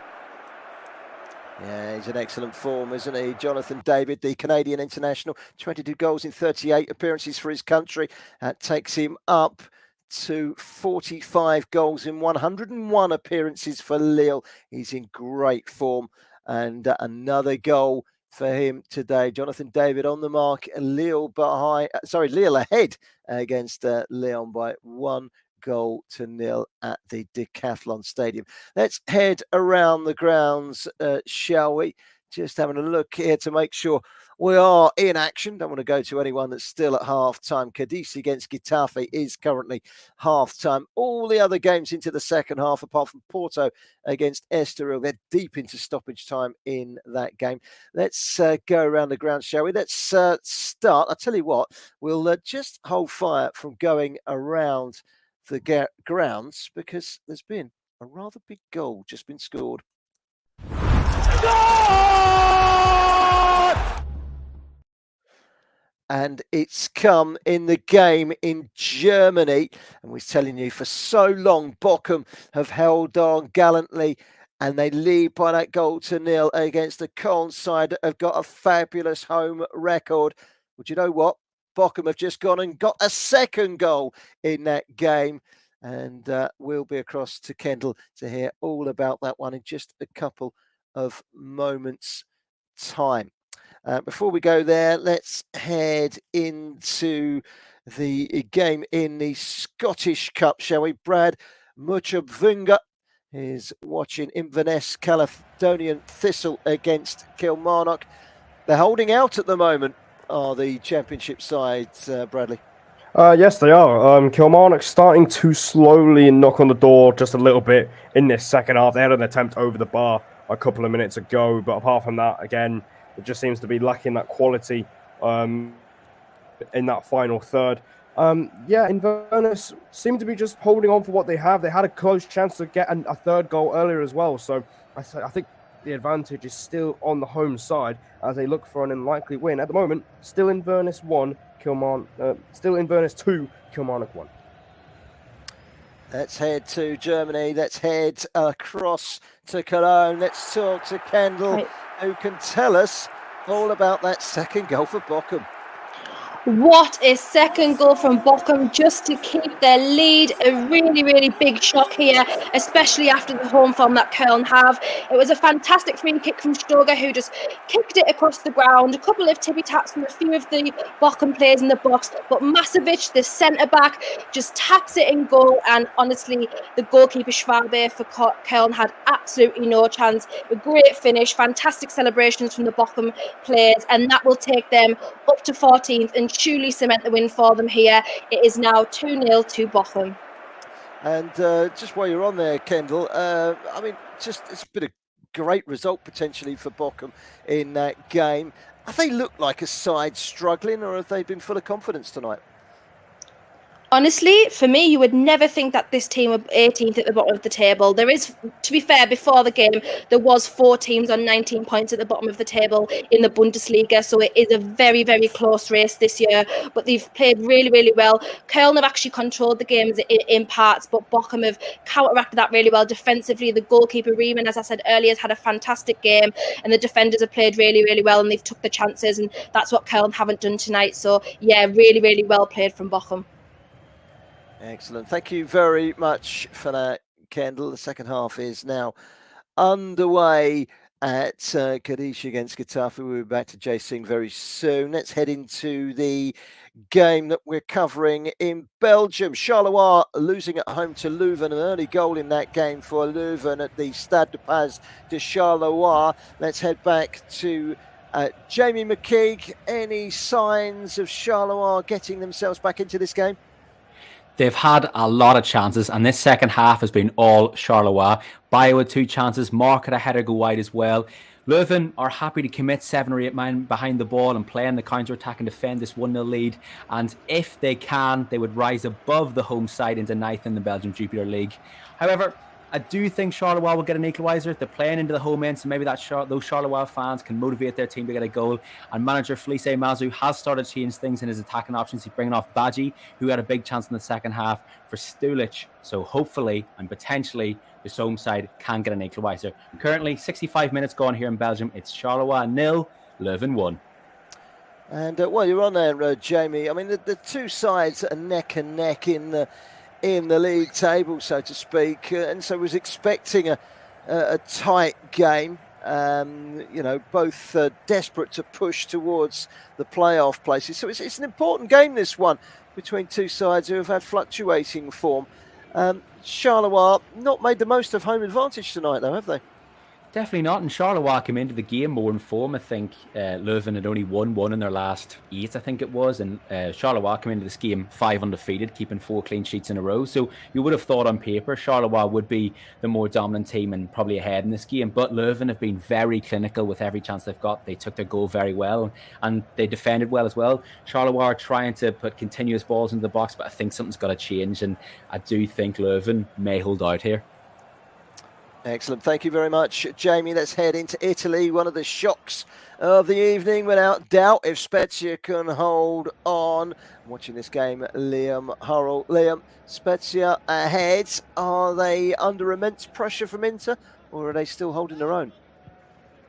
Yeah, he's in excellent form, isn't he? Jonathan David, the Canadian international, 22 goals in 38 appearances for his country. That takes him up to 45 goals in 101 appearances for Lille. He's in great form, and another goal for him today. Jonathan David on the mark, Lille ahead against Lyon by 1-0 at the Decathlon Stadium. Let's head around the grounds, shall we? Just having a look here to make sure we are in action. Don't want to go to anyone that's still at half-time. Cadiz against Getafe is currently half-time. All the other games into the second half, apart from Porto against Estoril, they're deep into stoppage time in that game. Let's go around the ground, shall we? Let's start. I'll tell you what, we'll just hold fire from going around the grounds because there's been a rather big goal just been scored. And it's come in the game in Germany. And we're telling you, for so long, Bochum have held on gallantly, and they lead by that 0-0 against the Köln side that have got a fabulous home record. Well, do you know what? Bochum have just gone and got a second goal in that game. And we'll be across to Kendall to hear all about that one in just a couple of moments' time. Before we go there, let's head into the game in the Scottish Cup, shall we? Brad Muchabvunga is watching Inverness Caledonian Thistle against Kilmarnock. They're holding out at the moment, are the championship sides, Bradley? Yes, they are. Kilmarnock starting to slowly knock on the door just a little bit in this second half. They had an attempt over the bar a couple of minutes ago, but apart from that, again, it just seems to be lacking that quality in that final third. Inverness seem to be just holding on for what they have. They had a close chance to get a third goal earlier as well, so I think the advantage is still on the home side as they look for an unlikely win. At the moment, still Inverness 1, still Inverness 2, Kilmarnock 1. Let's head to Germany. Let's head across to Cologne. Let's talk to Kendall, who can tell us all about that second goal for Bochum. What a second goal from Bochum just to keep their lead. A really big shock here, especially after the home form that Köln have. It was a fantastic free kick from Stoger, who just kicked it across the ground. A couple of tippy taps from a few of the Bochum players in the box, but Masovic, the centre-back, just taps it in goal. And honestly, the goalkeeper Schwabe for Köln had absolutely no chance. A great finish, fantastic celebrations from the Bochum players, and that will take them up to 14th and truly cement the win for them here. It is now 2-0 to Bochum. And just while you're on there, Kendall, I mean, it's been a great result potentially for Bochum in that game. Have they looked like a side struggling, or have they been full of confidence tonight? Honestly, for me, you would never think that this team were 18th at the bottom of the table. There is, to be fair, before the game, there was 4 teams on 19 points at the bottom of the table in the Bundesliga, so it is a very, very close race this year. But they've played really, really well. Köln have actually controlled the games in parts, but Bochum have counteracted that really well defensively. The goalkeeper, Riemann, as I said earlier, has had a fantastic game, and the defenders have played really, really well, and they've took the chances, and that's what Köln haven't done tonight. So, yeah, really, really well played from Bochum. Excellent. Thank you very much for that, Kendall. The second half is now underway at Kadesh against Getafe. We'll be back to Jay Singh very soon. Let's head into the game that we're covering in Belgium. Charleroi losing at home to Leuven. An early goal in that game for Leuven at the Stade de Paz de Charleroi. Let's head back to Jamie McKeague. Any signs of Charleroi getting themselves back into this game? They've had a lot of chances, and this second half has been all Charleroi. Bayo had 2 chances, Mark had a header go wide as well. Leuven are happy to commit 7 or 8 men behind the ball and play in the counter-attack and defend this 1-0 lead. And if they can, they would rise above the home side into 9th in the Belgian Jupiler League. However, I do think Charleroi will get an equaliser. They're playing into the home end, so maybe those Charleroi fans can motivate their team to get a goal. And manager Felice Mazu has started to change things in his attacking options. He's bringing off Badji, who had a big chance in the second half, for Stulic. So hopefully and potentially the home side can get an equaliser. Currently, 65 minutes gone here in Belgium. It's Charleroi 0, Leuven 1. And while you're on there, Jamie, I mean, the two sides are neck and neck in the league table, so to speak, and so was expecting a tight game. Both desperate to push towards the playoff places. So it's an important game, this one, between two sides who have had fluctuating form. Charleroi not made the most of home advantage tonight, though, have they? Definitely not. And Charleroi came into the game more in form. I think Leuven had only won 1 in their last 8, I think it was. And Charleroi came into this game 5 undefeated, keeping 4 clean sheets in a row. So you would have thought on paper Charleroi would be the more dominant team and probably ahead in this game. But Leuven have been very clinical with every chance they've got. They took their goal very well and they defended well as well. Charleroi are trying to put continuous balls into the box, but I think something's got to change. And I do think Leuven may hold out here. Excellent. Thank you very much, Jamie. Let's head into Italy. One of the shocks of the evening, without doubt, if Spezia can hold on. I'm watching this game, Liam Hurrell. Liam, Spezia ahead. Are they under immense pressure from Inter, or are they still holding their own?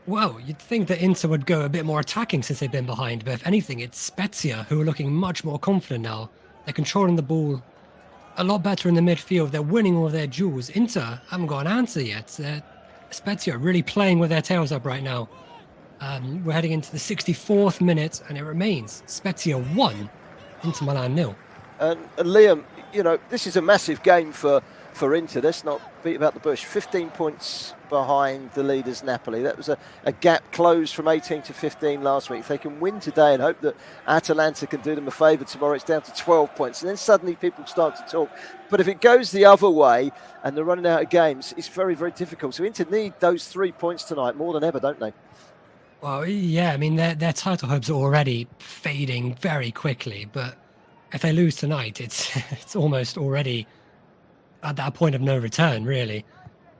Well, you'd think that Inter would go a bit more attacking since they've been behind, but if anything, it's Spezia who are looking much more confident now. They're controlling the ball a lot better in the midfield. They're winning all their duels. Inter haven't got an answer yet. Spezia are really playing with their tails up right now. We're heading into the 64th minute, and it remains Spezia 1, Inter Milan 0. And Liam, this is a massive game for Inter. Let's not beat about the bush. 15 points behind the leaders Napoli. That was a gap closed from 18 to 15 last week. If they can win today and hope that Atalanta can do them a favour tomorrow, it's down to 12 points. And then suddenly people start to talk. But if it goes the other way and they're running out of games, it's very, very difficult. So Inter need those 3 points tonight more than ever, don't they? Well, yeah, I mean, their title hopes are already fading very quickly. But if they lose tonight, it's almost already at that point of no return, really.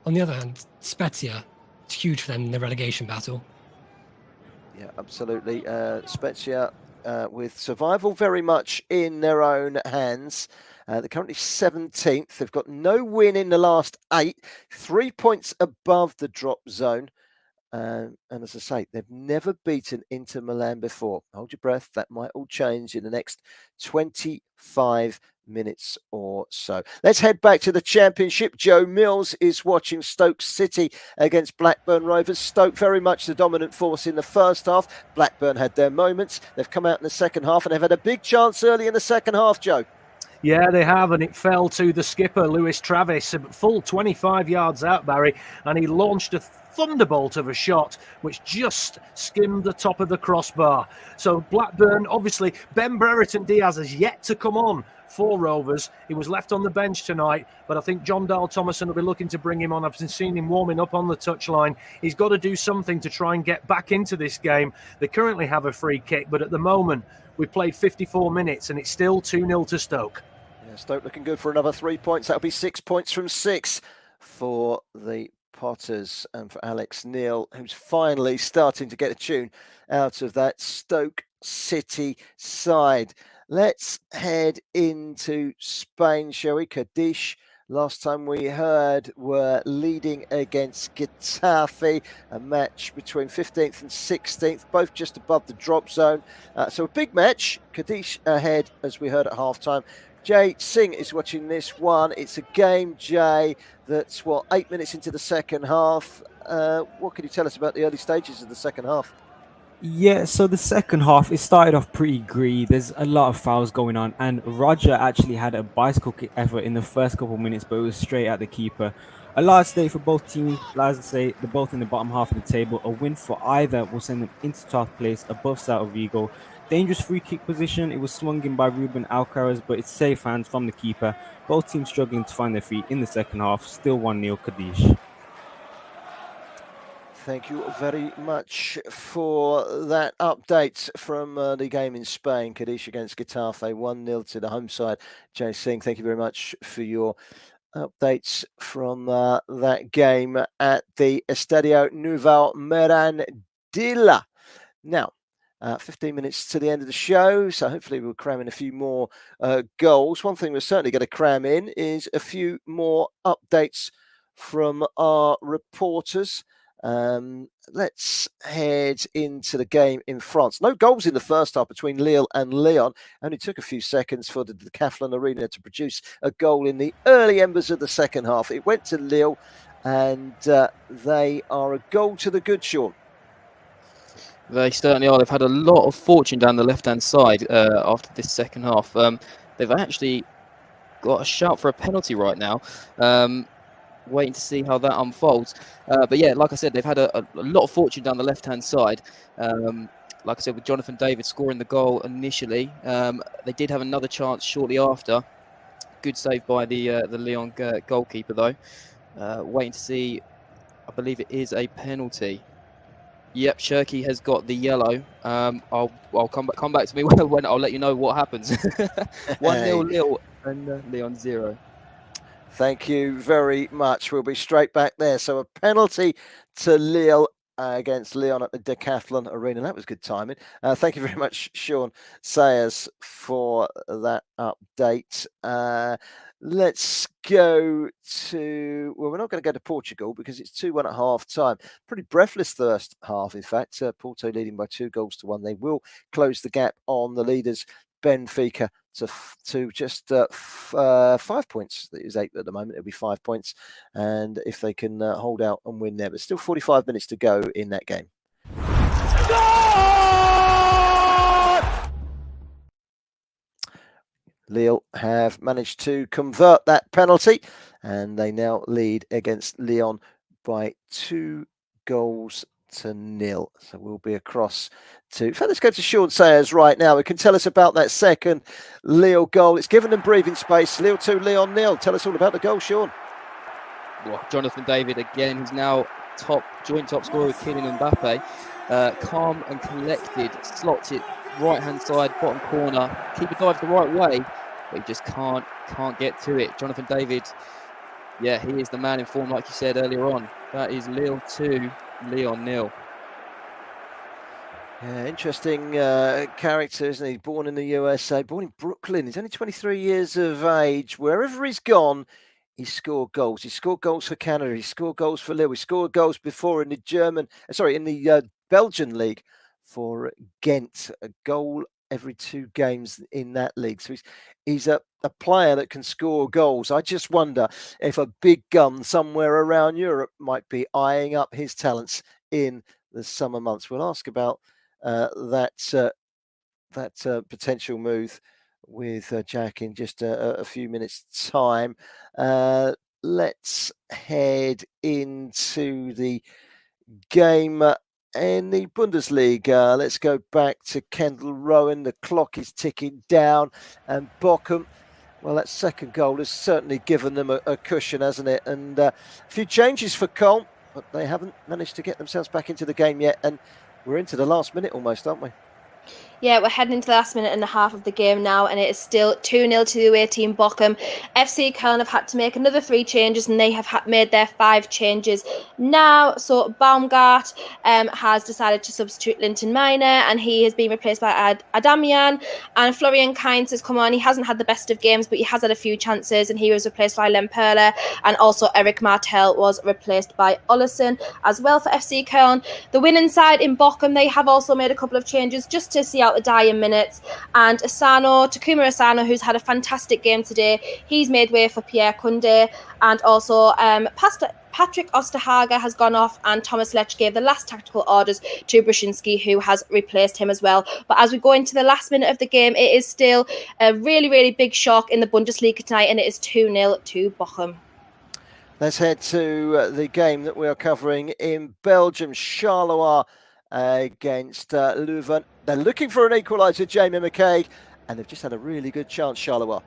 On the other hand, Spezia, it's huge for them in the relegation battle. Yeah, absolutely. Spezia with survival very much in their own hands. They're currently 17th. They've got no win in the last 8, 3 points above the drop zone. And as I say, they've never beaten Inter Milan before. Hold your breath. That might all change in the next 25 minutes or so. Let's head back to the Championship. Joe Mills is watching Stoke City against Blackburn Rovers. Stoke very much the dominant force in the first half. Blackburn had their moments. They've come out in the second half and they've had a big chance early in the second half, Joe. Yeah, they have, and it fell to the skipper, Lewis Travis, full 25 yards out, Barry, and he launched a thunderbolt of a shot which just skimmed the top of the crossbar. So Blackburn, obviously, Ben Brereton Diaz has yet to come on for Rovers. He was left on the bench tonight, but I think John Dahl Thomason will be looking to bring him on. I've seen him warming up on the touchline. He's got to do something to try and get back into this game. They currently have a free kick, but at the moment, we've played 54 minutes and it's still 2-0 to Stoke. Yeah, Stoke looking good for another 3 points. That'll be 6 points from 6 for the Potters and for Alex Neil, who's finally starting to get a tune out of that Stoke City side. Let's head into Spain, shall we? Cadiz, last time we heard, were leading against Getafe, a match between 15th and 16th, both just above the drop zone. So a big match. Cadiz ahead, as we heard at halftime. Jay Singh is watching this one. It's a game, Jay, that's, 8 minutes into the second half. What can you tell us about the early stages of the second half? Yeah, so the second half, it started off pretty gritty. There's a lot of fouls going on, and Roger actually had a bicycle kick effort in the first couple of minutes, but it was straight at the keeper. A large stake for both teams. As I say, they're both in the bottom half of the table. A win for either will send them into 12th place above Celta Vigo. Dangerous free kick position. It was swung in by Ruben Alcaraz, but it's safe hands from the keeper. Both teams struggling to find their feet in the second half. Still 1-0 Cadiz. Thank you very much for that update from the game in Spain. Cadiz against Getafe, 1-0 to the home side. Jay Singh, thank you very much for your updates from that game at the Estadio Noval Mirandilla. Now, 15 minutes to the end of the show, so hopefully we'll cram in a few more goals. One thing we're certainly going to cram in is a few more updates from our reporters. Let's head into the game in France. No goals in the first half between Lille and Lyon. Only took a few seconds for the Decathlon Arena to produce a goal in the early embers of the second half. It went to Lille, and they are a goal to the good, Sean. They certainly are. They've had a lot of fortune down the left-hand side after this second half. They've actually got a shout for a penalty right now. Waiting to see how that unfolds. But yeah, like I said, they've had a lot of fortune down the left-hand side. Like I said, with Jonathan David scoring the goal initially. They did have another chance shortly after. Good save by the Lyon goalkeeper, though. Waiting to see, I believe it is a penalty. Yep, Shirky has got the yellow. I'll come back to me when I'll let you know what happens. 1-0 Lille and Lyon 0. Thank you very much. We'll be straight back there. So a penalty to Lille against Lyon at the Decathlon Arena. That was good timing. Thank you very much, Sean Sayers, for that update. Let's go to, well, we're not going to go to Portugal because it's 2-1 at half time. Pretty breathless first half, in fact. Porto leading by 2-1. They will close the gap on the leaders, Benfica, to just 5 points. It is 8 at the moment. It'll be 5 points. And if they can hold out and win there, but still 45 minutes to go in that game. Lille have managed to convert that penalty, and they now lead against Lyon by 2-0. So we'll be across to. In fact, let's go to Sean Sayers right now. He can tell us about that second Lille goal. It's given them breathing space. Lille 2, Lyon 0. Tell us all about the goal, Sean. Well, Jonathan David again, who's now joint top scorer with Kylian Mbappe. Calm and collected, slots it right-hand side, bottom corner. Keeper dives the right way, but he just can't get to it. Jonathan David, yeah, he is the man in form, like you said earlier on. That is Lille 2, Lyon 0. Yeah, interesting character, isn't he? Born in the USA, born in Brooklyn. He's only 23 years of age. Wherever he's gone, he scored goals. He scored goals for Canada. He scored goals for Lille. He scored goals before in the Belgian league for Ghent. A goal every 2 games in that league. So he's a player that can score goals. I just wonder if a big gun somewhere around Europe might be eyeing up his talents in the summer months. We'll ask about that potential move with Jack in just a few minutes' time. Let's head into the game in the Bundesliga. Let's go back to Kendall Rowan. The clock is ticking down, and Bochum Well, that second goal has certainly given them a cushion, hasn't it? And a few changes for Cole, but they haven't managed to get themselves back into the game yet. And we're into the last minute almost, aren't we? Yeah, we're heading into the last minute and a half of the game now, and it is still 2-0 to the away team Bochum. FC Köln have had to make another 3 changes, and they have made their 5 changes now. So Baumgart has decided to substitute Linton Miner, and he has been replaced by Adamian. And Florian Kainz has come on. He hasn't had the best of games, but he has had a few chances, and he was replaced by Lemperle. And also Eric Martel was replaced by Ollison as well for FC Köln. The winning side in Bochum, they have also made a couple of changes just to see out the dying minutes, and Takuma Asano, who's had a fantastic game today, he's made way for Pierre Kunde, and also Patrick Osterhager has gone off, and Thomas Lech gave the last tactical orders to Brzezinski, who has replaced him as well. But as we go into the last minute of the game, it is still a really, really big shock in the Bundesliga tonight, and it is 2-0 to Bochum. Let's head to the game that we are covering in Belgium. Charleroi against Leuven. They're looking for an equaliser, Jamie McCaig, and they've just had a really good chance, Charleroi.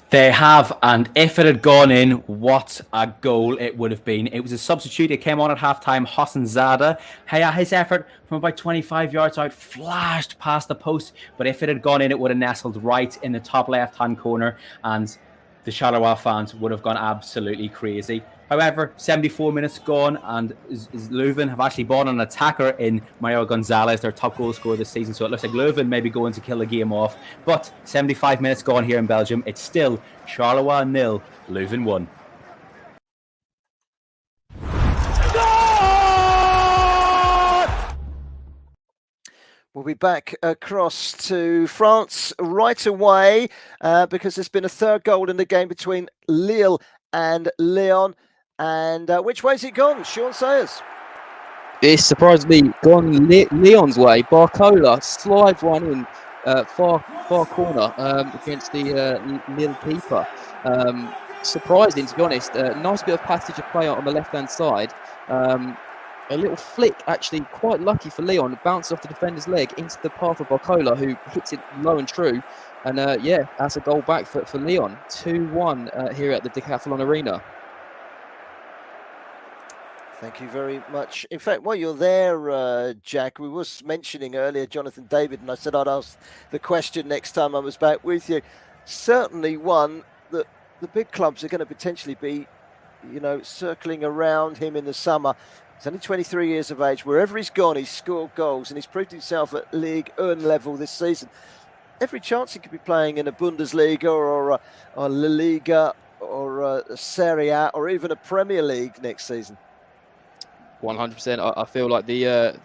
They have, and if it had gone in, what a goal it would have been. It was a substitute. It came on at half-time, Hossein Zada. His effort from about 25 yards out flashed past the post, but if it had gone in, it would have nestled right in the top left-hand corner, and the Charleroi fans would have gone absolutely crazy. However, 74 minutes gone, and Leuven have actually bought an attacker in Mario Gonzalez, their top goal scorer this season. So it looks like Leuven may be going to kill the game off. But 75 minutes gone here in Belgium. It's still Charleroi 0, Leuven 1. We'll be back across to France right away because there's been a third goal in the game between Lille and Lyon. And which way's it gone, Sean Sayers? It's surprisingly gone Lyon's way. Barcola slides one in far corner against the Lille keeper. Surprising, to be honest. Nice bit of passage of play on the left-hand side. A little flick, actually, quite lucky for Lyon. It bounced off the defender's leg into the path of Barcola, who hits it low and true. And that's a goal back for Lyon. 2-1 here at the Decathlon Arena. Thank you very much. In fact, while you're there, Jack, we was mentioning earlier Jonathan David, and I said I'd ask the question next time I was back with you. Certainly one that the big clubs are going to potentially be, circling around him in the summer. He's only 23 years of age. Wherever he's gone, he's scored goals, and he's proved himself at Ligue 1 level this season. Every chance he could be playing in a Bundesliga or a La Liga or a Serie A or even a Premier League next season. 100%. I feel like the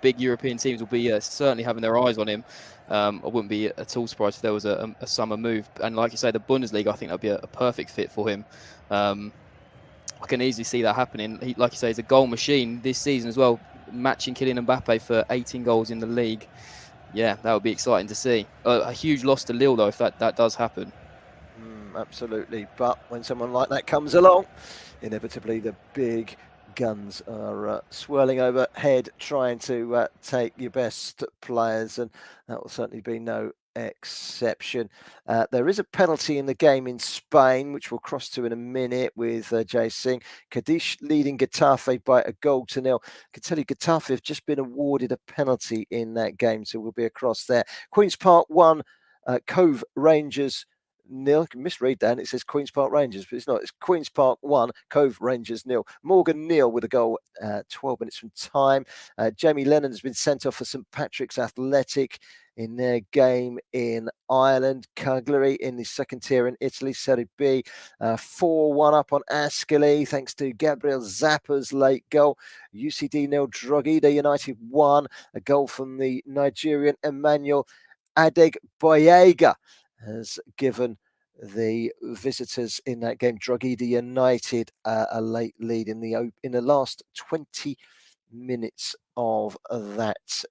big European teams will be certainly having their eyes on him. I wouldn't be at all surprised if there was a summer move. And like you say, the Bundesliga, I think that'd be a perfect fit for him. I can easily see that happening. He, like you say, he's a goal machine this season as well, matching Kylian Mbappe for 18 goals in the league. Yeah, that would be exciting to see. A huge loss to Lille, though, if that does happen. Absolutely. But when someone like that comes along, inevitably the big guns are swirling overhead, trying to take your best players, and that will certainly be no exception. There is a penalty in the game in Spain, which we'll cross to in a minute with Jay Singh. Cadiz leading Getafe by a goal to nil. I can tell you Getafe have just been awarded a penalty in that game, so we'll be across there. Queen's Park 1, Cove Rangers 0. I can misread that, and it says Queen's Park Rangers, but it's not. It's Queen's Park 1, Cove Rangers 0. Morgan Neal with a goal 12 minutes from time. Jamie Lennon has been sent off for St Patrick's Athletic in their game in Ireland. Cagliari in the second tier in Italy, Serie B, 4-1 up on Ascoli thanks to Gabriel Zappa's late goal. UCD 0, Drogheda United 1, a goal from the Nigerian Emmanuel Adegboyega has given the visitors in that game, Drogheda United, a late lead in the last 20 minutes of that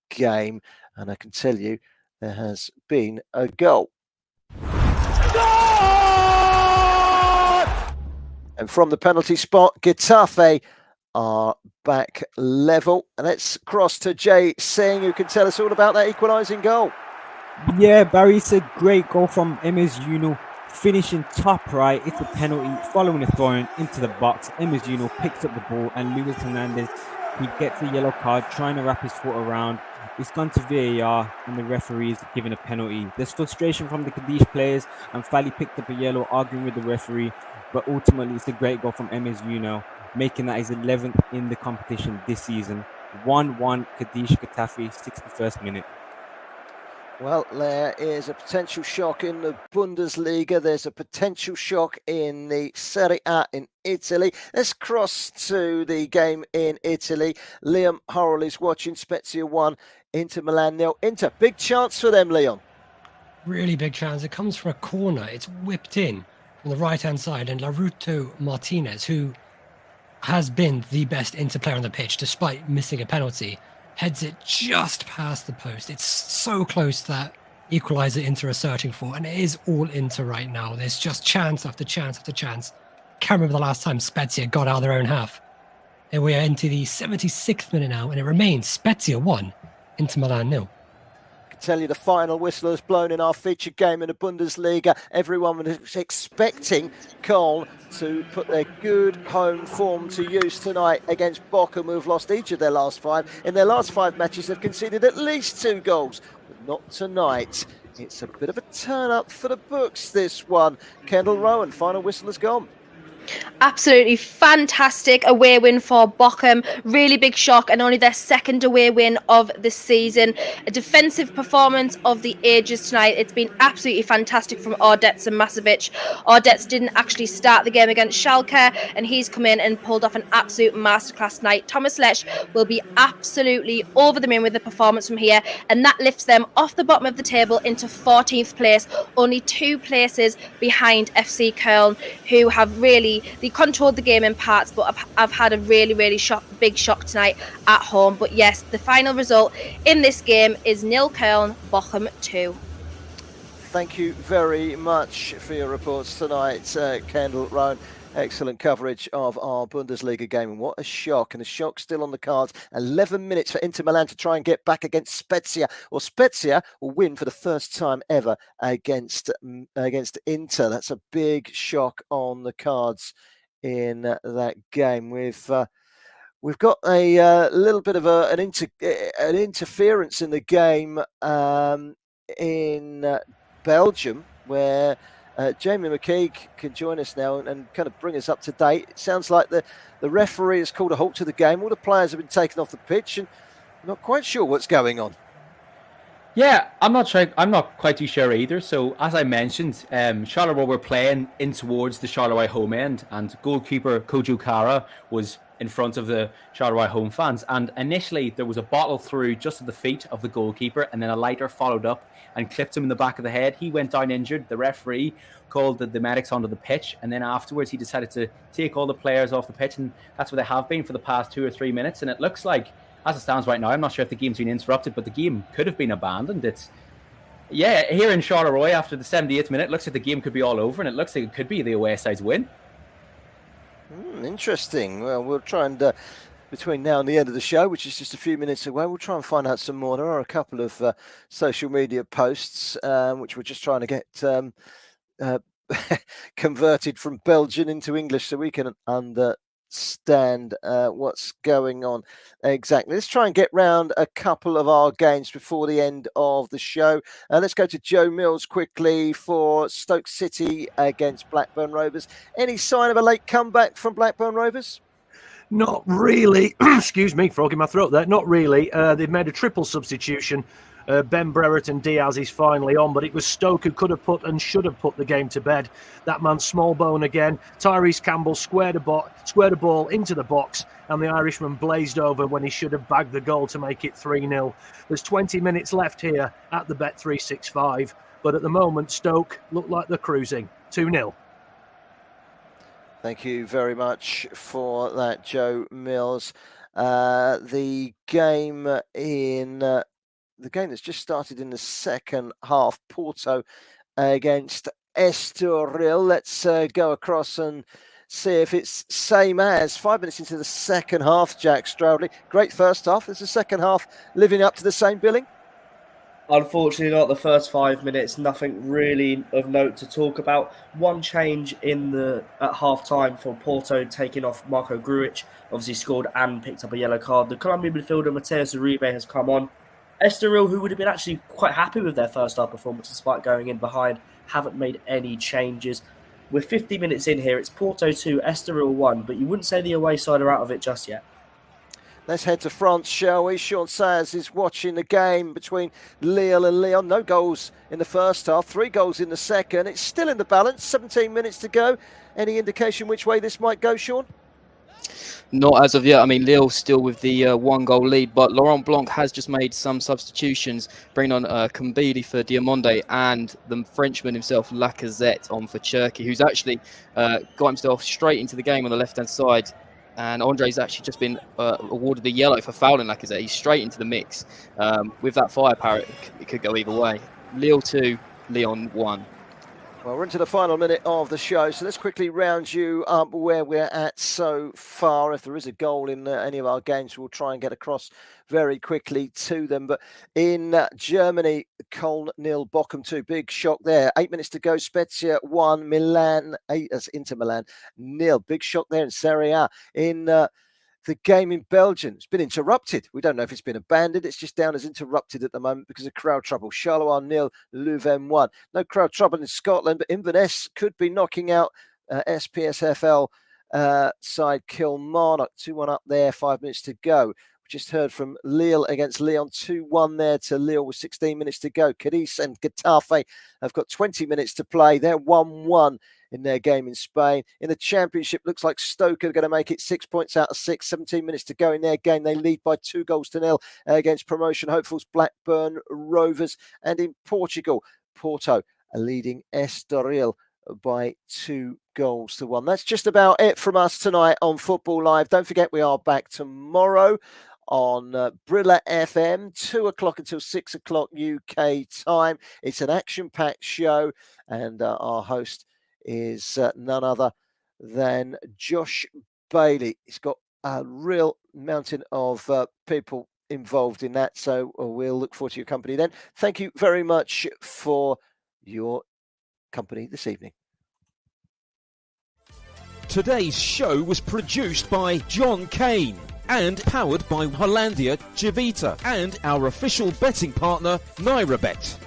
game. And I can tell you there has been a goal. And from the penalty spot, Getafe are back level. And let's cross to Jay Singh, who can tell us all about that equalising goal. Yeah, Barry, it's a great goal from Emez Yuno Finishing top right, it's a penalty following a throw into the box. Emizuno picks up the ball and Luis Hernandez, he gets a yellow card trying to wrap his foot around. It's gone to VAR and the referee is given a penalty. There's frustration from the Cadiz players and Fally picked up a yellow arguing with the referee, but ultimately it's a great goal from Emizuno, making that his 11th in the competition this season. 1-1 Cadiz Getafe, 61st minute. Well, there is a potential shock in the Bundesliga. There's a potential shock in the Serie A in Italy. Let's cross to the game in Italy. Liam Hurrell is watching. Spezia 1, Inter Milan 0. Inter, big chance for them, Leon. Really big chance. It comes from a corner. It's whipped in from the right-hand side, and Laruto Martinez, who has been the best Inter player on the pitch despite missing a penalty, heads it just past the post. It's so close that equaliser Inter are searching for, and it is all Inter right now. There's just chance after chance after chance. Can't remember the last time Spezia got out of their own half. And we are into the 76th minute now, and it remains Spezia 1, Inter Milan 0. Tell you the final whistle has blown in our featured game in the Bundesliga. Everyone was expecting Köln to put their good home form to use tonight against Bochum, who have lost each of their last 5. In their last 5 matches, they've conceded at least 2 goals, but not tonight. It's a bit of a turn up for the books, this one. Kendall Rowan, final whistle has gone. Absolutely fantastic away win for Bochum. Really big shock, and only their second away win of the season. A defensive performance of the ages tonight. It's been absolutely fantastic from Ordetz and Masovic. Ordetz didn't actually start the game against Schalke, and he's come in and pulled off an absolute masterclass tonight. Thomas Lech will be absolutely over the moon with the performance from here, and that lifts them off the bottom of the table into 14th place, only 2 places behind FC Köln, who have really they controlled the game in parts, but I've had a really big shock tonight at home. But yes, the final result in this game is 0 Köln, Bochum 2. Thank you very much for your reports tonight, Kendall Rowan. Excellent coverage of our Bundesliga game. And what a shock. And the shock still on the cards. 11 minutes for Inter Milan to try and get back against Spezia. Well, Spezia will win for the first time ever against Inter. That's a big shock on the cards in that game. We've got a little bit of an interference in the game in Belgium, where Jamie McKeague can join us now and kind of bring us up to date. It sounds like the referee has called a halt to the game. All the players have been taken off the pitch, and I'm not quite sure what's going on. Yeah, I'm not quite too sure either. So as I mentioned, Charleroi were playing in towards the Charleroi home end, and goalkeeper Kojo Kara was in front of the Charleroi home fans. And initially there was a bottle through just at the feet of the goalkeeper, and then a lighter followed up and clipped him in the back of the head. He went down injured. The referee called the medics onto the pitch, and then afterwards he decided to take all the players off the pitch, and that's what they have been for the past 2 or 3 minutes. And it looks like, as it stands right now, I'm not sure if the game's been interrupted, but the game could have been abandoned. Here in Charleroi after the 78th minute, it looks like the game could be all over, and it looks like it could be the away side's win. Interesting. Well, we'll try and between now and the end of the show, which is just a few minutes away, we'll try and find out some more. There are a couple of social media posts which we're just trying to get converted from Belgian into English so we can understand what's going on exactly. Let's try and get round a couple of our games before the end of the show. Let's go to Joe Mills quickly for Stoke City against Blackburn Rovers. Any sign of a late comeback from Blackburn Rovers? Not really. Excuse me, frog in my throat there. Not really. They've made a triple substitution. Ben Brereton Diaz is finally on, but it was Stoke who could have put and should have put the game to bed. That man Smallbone again. Tyrese Campbell squared a ball into the box, and the Irishman blazed over when he should have bagged the goal to make it 3-0. There's 20 minutes left here at the Bet365, but at the moment Stoke look like they're cruising. 2-0. Thank you very much for that, Joe Mills. The game that's just started in the second half, Porto against Estoril. Let's go across and see if it's same as 5 minutes into the second half. Jack Stroudley, great first half. Is the second half living up to the same billing? Unfortunately not. The first 5 minutes, nothing really of note to talk about. One change at half-time for Porto, taking off Marco Grujic, obviously scored and picked up a yellow card. The Colombian midfielder Mateus Uribe has come on. Estoril, who would have been actually quite happy with their first half performance despite going in behind, haven't made any changes. We're 50 minutes in here. It's Porto 2, Estoril 1, but you wouldn't say the away side are out of it just yet. Let's head to France, shall we? Sean Sayers is watching the game between Lille and Lyon. No goals in the first half, 3 goals in the second. It's still in the balance, 17 minutes to go. Any indication which way this might go, Sean? Not as of yet. I mean, Lille still with the 1-goal lead, but Laurent Blanc has just made some substitutions, bringing on Kambili for Diamonde and the Frenchman himself, Lacazette, on for Cherki, who's actually got himself straight into the game on the left-hand side. And Andre's actually just been awarded the yellow for fouling Lacazette. He's straight into the mix. With that firepower, it could go either way. Lille 2, Lyon 1. Well, we're into the final minute of the show, so let's quickly round you up where we're at so far. If there is a goal in any of our games, we'll try and get across very quickly to them. But in Germany, Köln 0, Bochum 2. Big shock there. 8 minutes to go. Spezia 1, Milan, Inter Milan 0. Big shock there in Serie A. In the game in Belgium, it's been interrupted. We don't know if it's been abandoned. It's just down as interrupted at the moment because of crowd trouble. Charleroi 0, Leuven 1. No crowd trouble in Scotland, but Inverness could be knocking out SPSFL side Kilmarnock. 2-1 up there, 5 minutes to go. We just heard from Lille against Lyon, 2-1 there to Lille with 16 minutes to go. Cadiz and Getafe have got 20 minutes to play. They're 1-1 in their game in Spain. In the Championship, looks like Stoke are going to make it 6 points out of 6. 17 minutes to go in their game. They lead by 2-0 against promotion hopefuls Blackburn Rovers. And in Portugal, Porto are leading Estoril by 2-1. That's just about it from us tonight on Football Live. Don't forget, we are back tomorrow on Brilla FM, 2 o'clock until 6 o'clock UK time. It's an action-packed show, and our host is none other than Josh Bailey. He's got a real mountain of people involved in that, so we'll look forward to your company then. Thank you very much for your company this evening. Today's show was produced by John Kane and powered by Hollandia Civita and our official betting partner, NairaBet.